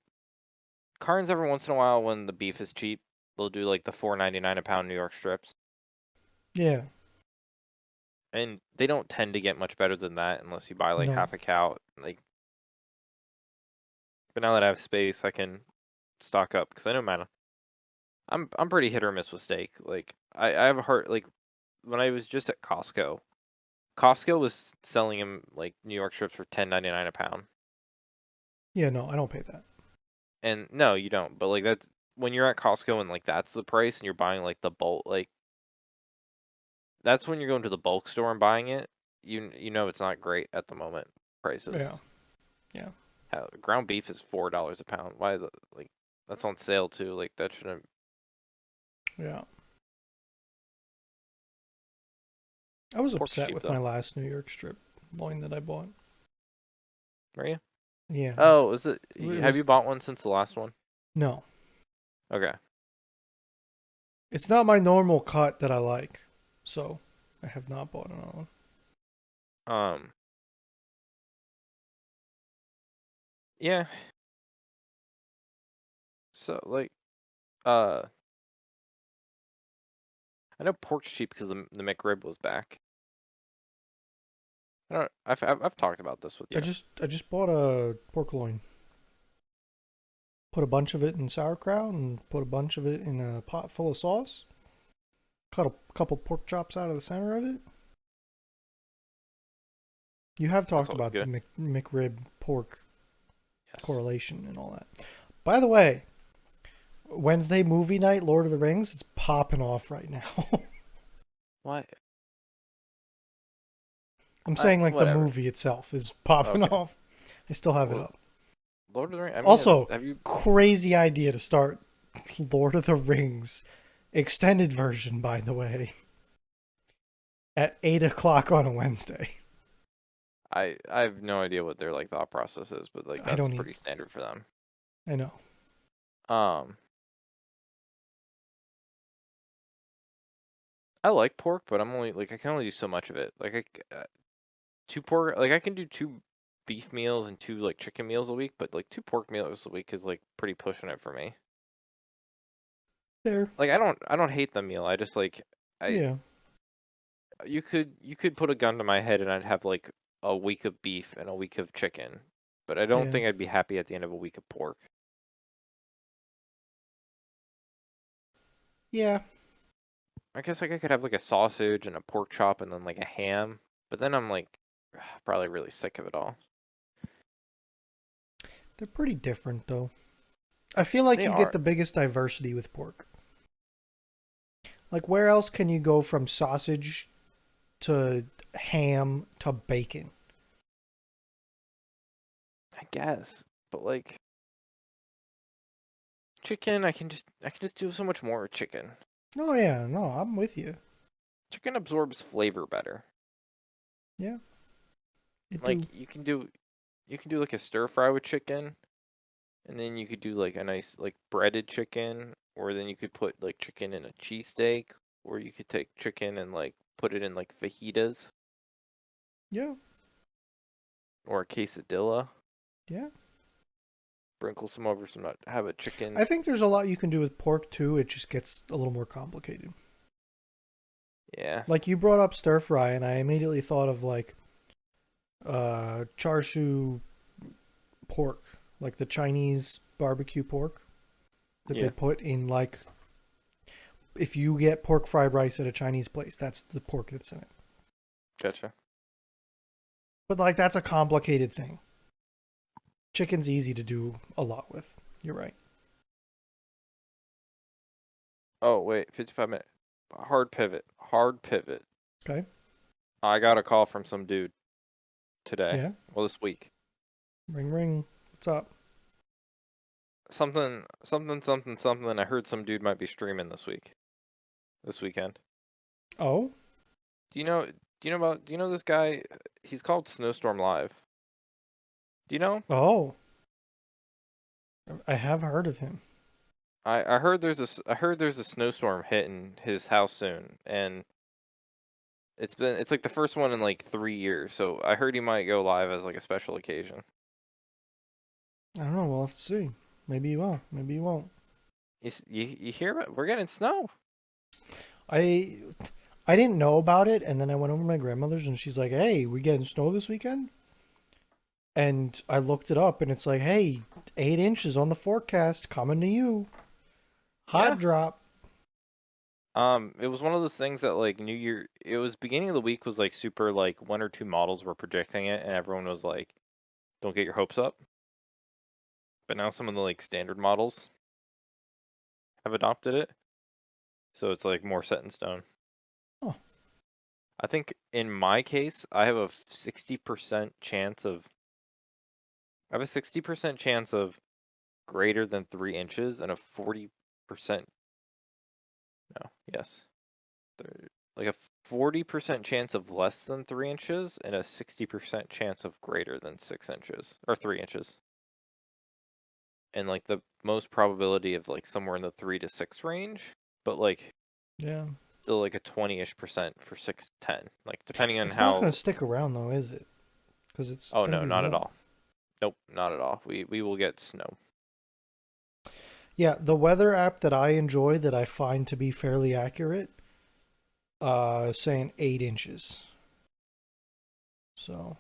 Carnes every once in a while when the beef is cheap. They'll do like the $4.99 a pound New York strips, Yeah. and they don't tend to get much better than that unless you buy like No. half a cow. Like, but now that I have space, I can stock up because I know, man, I'm pretty hit or miss with steak. Like, I have a heart. Like, when I was just at Costco, Costco was selling him like New York strips for $10.99 a pound. Yeah, no, I don't pay that. And no, you don't. But like that's when you're at Costco and like that's the price and you're buying like the bulk, like that's when you're going to the bulk store and buying it. You know it's not great at the moment prices. Yeah. Yeah. Ground beef is $4 a pound. Why the like that's on sale too. Like that shouldn't. Yeah. I was Pork's upset cheap with my though. last New York strip loin that I bought. Are you? Yeah. Oh, is it? It Have was you bought one since the last one? no. Okay. It's not my normal cut that I like. So, I have not bought another one. Um. Yeah. So like, uh, I know pork's cheap because the McRib was back. I don't. I've talked about this with you. I just bought a pork loin. Put a bunch of it in sauerkraut and put a bunch of it in a pot full of sauce. Cut a couple pork chops out of the center of it. You have That's talked always about the good. McRib pork Yes. correlation and all that. By the way, Wednesday movie night, Lord of the Rings, it's popping off right now. What? I'm saying like the Whatever. movie itself is popping Okay. off. I still have it Well, up. Lord of the Rings. I mean, Also, have you? crazy idea to start Lord of the Rings extended version, by the way, at 8 o'clock on a Wednesday. I have no idea what their like thought process is, but like I that's don't either. pretty standard for them. I know. Um, I like pork, but I'm only like I can only do so much of it. Like two pork, like I can do two beef meals and two like chicken meals a week, but like two pork meals a week is like pretty pushing it for me. There. Like I don't hate the meal. I just like I Yeah. you could put a gun to my head and I'd have like a week of beef and a week of chicken, but I don't Yeah. think I'd be happy at the end of a week of pork. Yeah. I guess like I could have like a sausage and a pork chop and then like a ham, but then I'm like probably really sick of it all. They're pretty different, though. I feel like They you get are. the biggest diversity with pork. Like, where else can you go from sausage to ham to bacon? I guess, but like chicken, I can just do so much more with chicken. Oh, yeah. No, I'm with you. Chicken absorbs flavor better. Yeah. It Like do. you can do like a stir fry with chicken, and then you could do like a nice like breaded chicken, or then you could put like chicken in a cheesesteak, or you could take chicken and like put it in like fajitas Yeah. or a quesadilla. Yeah. Sprinkle some over some have a I chicken. think there's a lot you can do with pork, too. It just gets a little more complicated. Yeah. Like, you brought up stir fry, and I immediately thought of, like, char siu pork. Like the Chinese barbecue pork that they Yeah. put in, like, if you get pork fried rice at a Chinese place, that's the pork that's in it. Gotcha. But like that's a complicated thing. Chicken's easy to do a lot with. You're right. Oh wait, 55 minute. Hard pivot. Hard pivot. Okay. I got a call from some dude today. Yeah. Well, this week. Ring ring. What's up? Something, something, something, something. I heard some dude might be streaming this week. This weekend. Oh. Do you know? Do you know this guy? He's called Snowstorm Live. Do you know? Oh. I have heard of him. I heard there's a snowstorm hitting his house soon, and it's like the first one in like 3 years. So I heard he might go live as like a special occasion. I don't know. We'll have to see. Maybe you will. Maybe you won't. You hear about? We're getting snow. I I didn't know about it, and then I went over to my grandmother's, and she's like, "Hey, we getting snow this weekend?" And I looked it up, and it's like, "Hey, 8 inches on the forecast coming to you. Hot Yeah. drop." It was one of those things that like New Year. It was beginning of the week was like super like one or two models were projecting it, and everyone was like, "Don't get your hopes up." But now some of the like standard models have adopted it, so it's like more set in stone. Oh, I think in my case, I have a 60% chance of. I have a 60% chance of greater than 3 inches and a 40%. No, yes, like a 40% chance of less than 3 inches and a 60% chance of greater than 6 inches or 3 inches. And like the most probability of like somewhere in the 3 to 6 range, but like yeah. still like a 20-ish% for 6 to 10, like depending on It's not going how. to stick around though, is it? Because it's Oh going to no, be not at warm. all. Nope, not at all. We will get snow. Yeah, the weather app that I enjoy that I find to be fairly accurate, saying 8 inches. So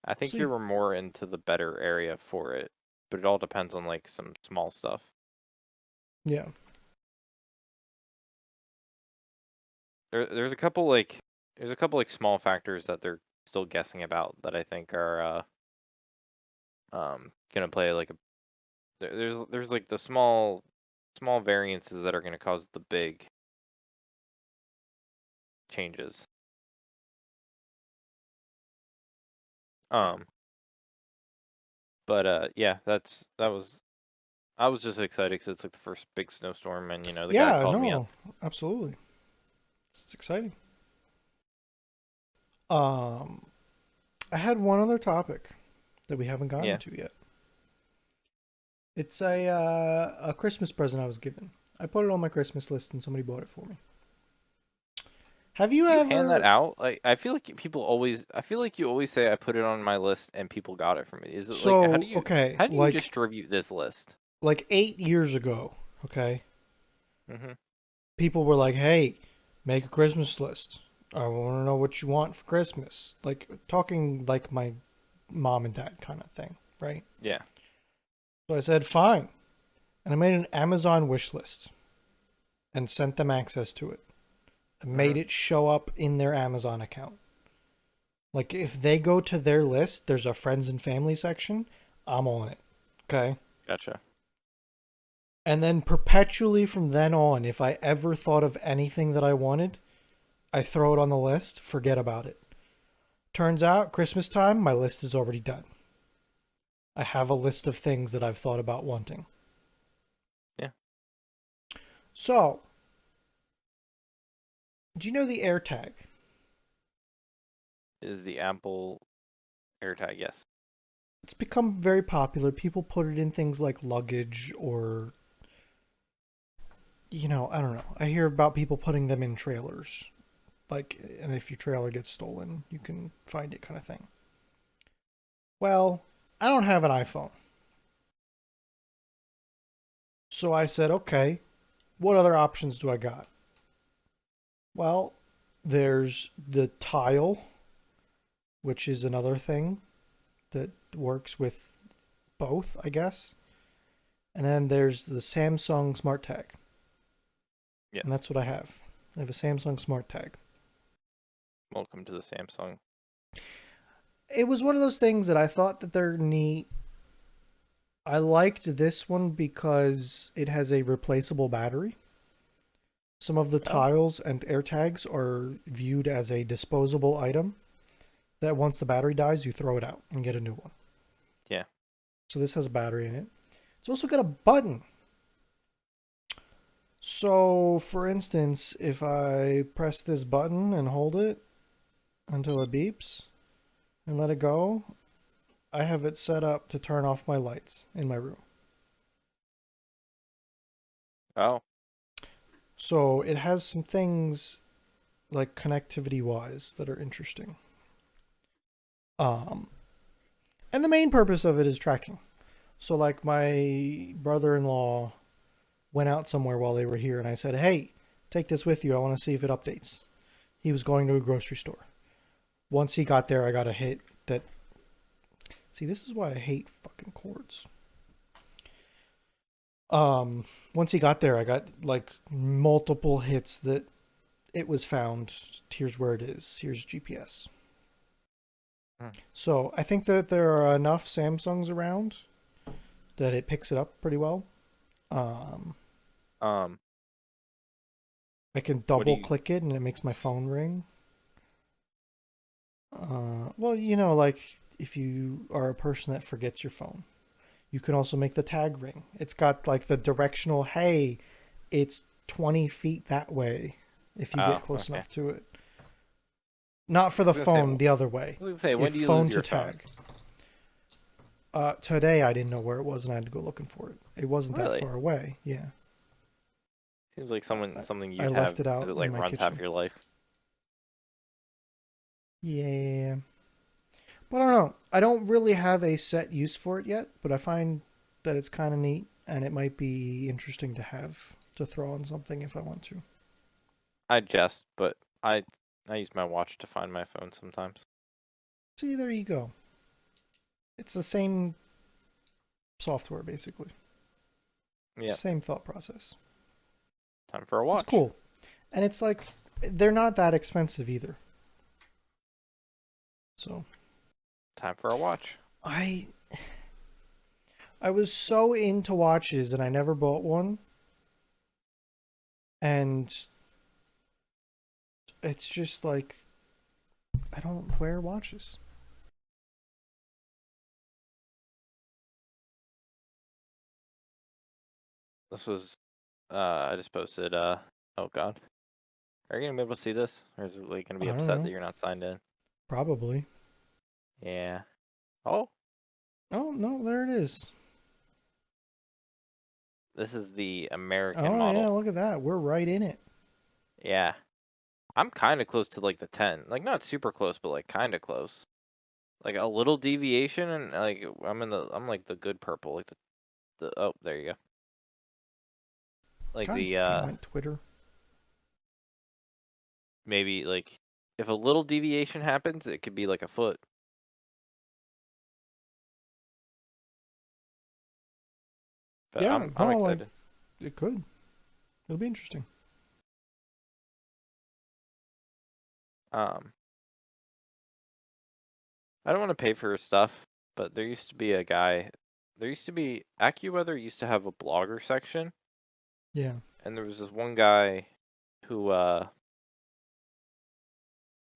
I we'll think see. you're more into the better area for it, but it all depends on like some small stuff. Yeah. There's a couple like small factors that they're still guessing about that I think are gonna play like a there's like the small variances that are gonna cause the big changes. Um, but yeah, that was I was just excited because it's like the first big snowstorm, and the guy Yeah, called me up. no, absolutely. It's exciting. Um, I had one other topic that we haven't gotten Yeah, to yet. It's a Christmas present I was given. I put it on my Christmas list and somebody bought it for me. Have you did you hand that ever out? Like I feel like I feel like you always say I put it on my list and people got it from me. Is it like so okay, how do you distribute this list? like 8 years ago, okay? Mm-hmm. People were like, "Hey, make a Christmas list. I want to know what you want for Christmas." Like talking like my mom and dad kind of thing, right? Yeah. So I said, "Fine." And I made an Amazon wish list and sent them access to it. I Mm-hmm. made it show up in their Amazon account. Like if they go to their list, there's a friends and family section. I'm on it. Okay? Gotcha. And then perpetually from then on, if I ever thought of anything that I wanted, I throw it on the list, forget about it. Turns out, Christmas time, my list is already done. I have a list of things that I've thought about wanting. Yeah. So, do you know the AirTag? Is the Apple AirTag? Yes. It's become very popular. People put it in things like luggage or, I don't know. I hear about people putting them in trailers. Like, and if your trailer gets stolen, you can find it kind of thing. Well, I don't have an iPhone. So I said, okay, what other options do I got? Well, there's the Tile, which is another thing that works with both, I guess. And then there's the Samsung Smart Tag. And Yes. that's what I have. I have a Samsung Smart Tag. Welcome to the Samsung. It was one of those things that I thought that they're neat. I liked this one because it has a replaceable battery. Some of the Oh, tiles and AirTags are viewed as a disposable item that once the battery dies, you throw it out and get a new one. yeah. So this has a battery in it. It's also got a button. So, for instance, if I press this button and hold it until it beeps and let it go, I have it set up to turn off my lights in my room. Oh, So it has some things like connectivity wise that are interesting. Um, and the main purpose of it is tracking. So like my brother-in-law went out somewhere while they were here, and I said, "Hey, take this with you. I want to see if it updates." He was going to a grocery store. Once he got there, I got a hit that. See, this is why I hate fucking cords. Um, Once he got there, I got like multiple hits that it was found. Here's where it is. Here's GPS. hmm. So I think that there are enough Samsungs around that it picks it up pretty well. Um, Um, I can what do double you? click it and it makes my phone ring. Well, you know, like if you are a person that forgets your phone, you can also make the tag ring. It's got like the directional, hey, it's 20 feet that way if you Oh, get close okay. enough to it. Not for I the was gonna say. phone, the other way. I was gonna say, when If do you lose phone to your phone? tag. Today I didn't know where it was and I had to go looking for it. It wasn't that Really? far away. Yeah. Seems like I, something I you'd have left it because out it in like my runs half kitchen. your life. Yeah. But I don't know. I don't really have a set use for it yet, but I find that it's kind of neat and it might be interesting to have to throw on something if I want to. I jest, but I use my watch to find my phone sometimes. See, there you go. It's the same software, basically. Yeah. Same thought process. Time for a It's watch. cool. And it's like, they're not that expensive either. So, Time for a watch. I I was so into watches and I never bought one. And it's just like I don't wear watches. This was I just posted oh god. Are you gonna be able to see this? Or is it like gonna be I don't upset that know. you're not signed in? Probably. Yeah. Oh, Oh, no, there it is. this is the American Oh, yeah, model. look at that. We're right in it. Yeah. I'm kinda close to like the 10. Like not super close, but like kinda close. Like a little deviation and like I'm like the good purple, like the oh, there you go. Like God the damn it, Twitter. maybe like if a little deviation happens, it could be like a foot. But Yeah, I'm no, like, excited. it could. It'll be interesting. Um I don't want to pay for his stuff, but there used to be a guy. There used to be AccuWeather used to have a blogger section, Yeah. and there was this one guy who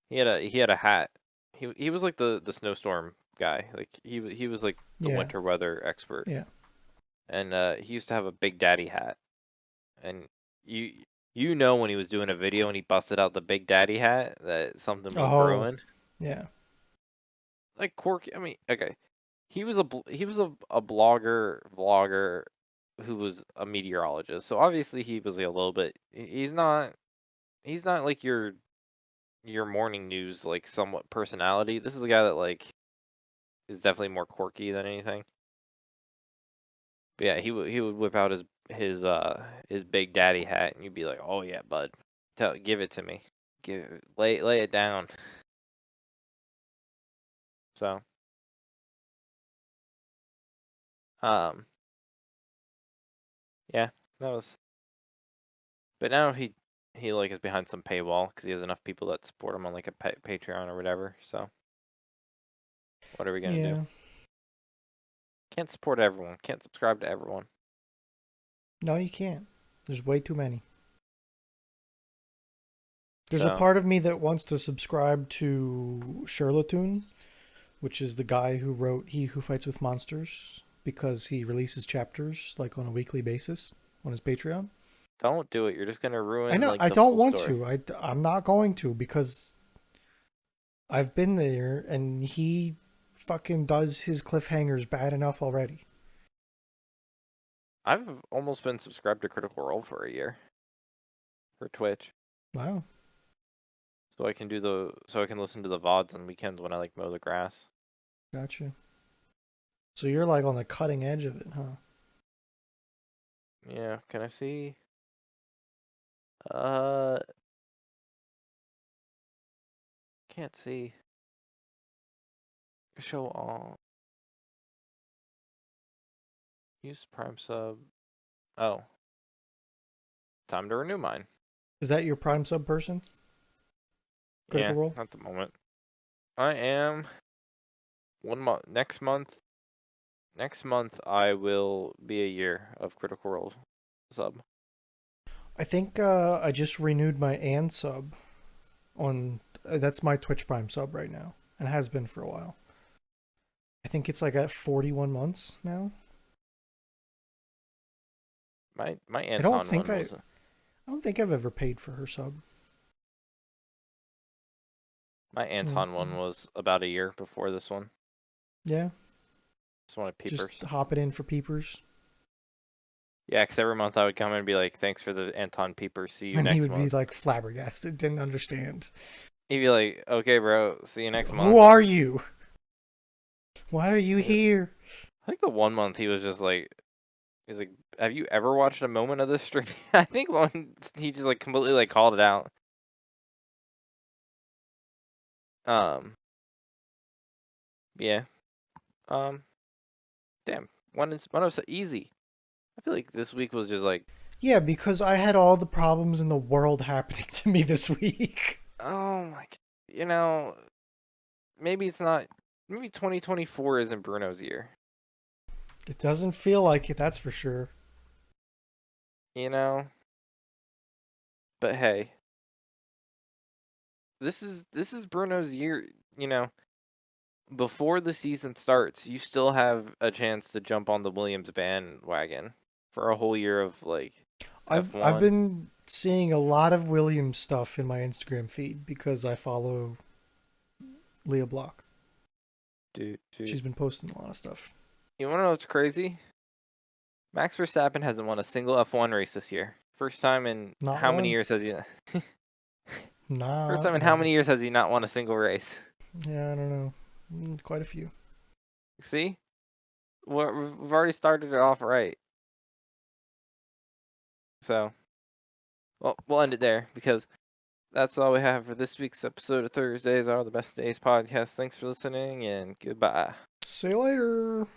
he had a hat. He was like the snowstorm guy. Like he was like the Yeah. winter weather expert, Yeah. and he used to have a Big Daddy hat. And you you know when he was doing a video and he busted out the Big Daddy hat that something was Oh, brewing. yeah. Like Corky, I mean, okay. He was a blogger vlogger who was a meteorologist. So obviously he was like, a little bit he's not like your morning news like somewhat personality. This is a guy that like is definitely more quirky than anything. But yeah, he would whip out his Big Daddy hat and you'd be like, "Oh yeah, bud. Give it to me. Lay it down." So, um yeah, that was but now he like is behind some paywall because he has enough people that support him on like a Patreon or whatever. So what are we gonna do? Yeah. Can't support everyone. Can't subscribe to everyone. No, you can't. There's way too many. There's a So part of me that wants to subscribe to Charlatoon, which is the guy who wrote He Who Fights with Monsters, because he releases chapters like on a weekly basis on his Patreon. don't do it. You're just gonna I ruin know like I the don't full want story. to. I'm not going to because I've been there and he fucking does his cliffhangers bad enough already. I've almost been subscribed to Critical Role for a year for Twitch, Wow, so I can listen to the VODs on weekends when I like mow the grass. gotcha. So you're like on the cutting edge of it, huh? Yeah, can I see? Uh, can't see. Show all. Use Prime sub. Oh, time to renew mine. Is that your Prime sub person? Yeah, Critical Role? at the moment. I am 1 month. Next month I will be a year of Critical Role sub. I think I just renewed my and sub on. That's my Twitch Prime sub right now, and has been for a while. I think it's like at 41 months now. My I don't Anton think one I. was I don't think I've ever paid for her sub. my Anton one was about a year before this one. Yeah, This one at just Peepers. hop it in for peepers, Yeah, because every month I would come and be like, "Thanks for the Anton Peepers. See you and he next would be month." like flabbergasted, didn't understand. He'd be like, "Okay, bro. See you next Who month." are you? Why are you Yeah. here? I think the 1 month he was just like, he's like, "Have you ever watched a moment of this stream?" I think one he just like completely like called it out. Um, yeah. Um, damn. One is so easy. I feel like this week was just like, Yeah, because I had all the problems in the world happening to me this week. oh my, you know, maybe it's not. Maybe 2024 isn't Bruno's year. It doesn't feel like it, that's for sure. You know, but hey, this is Bruno's year. You know, before the season starts, you still have a chance to jump on the Williams bandwagon for a whole year of like I've F1. been seeing a lot of Williams stuff in my Instagram feed because I follow Leah Block. Dude, dude. She's been posting a lot of stuff. You want to know what's crazy? Max Verstappen hasn't won a single F1 race this year. First time in Not how many one. years has he? First Not time in how one. many years has he not won a single race? Yeah, I don't know. Quite a few. See, we've already started it off right. So, well, we'll end it there because that's all we have for this week's episode of Thursdays Are the Best Days podcast. Thanks for listening and goodbye. See you later.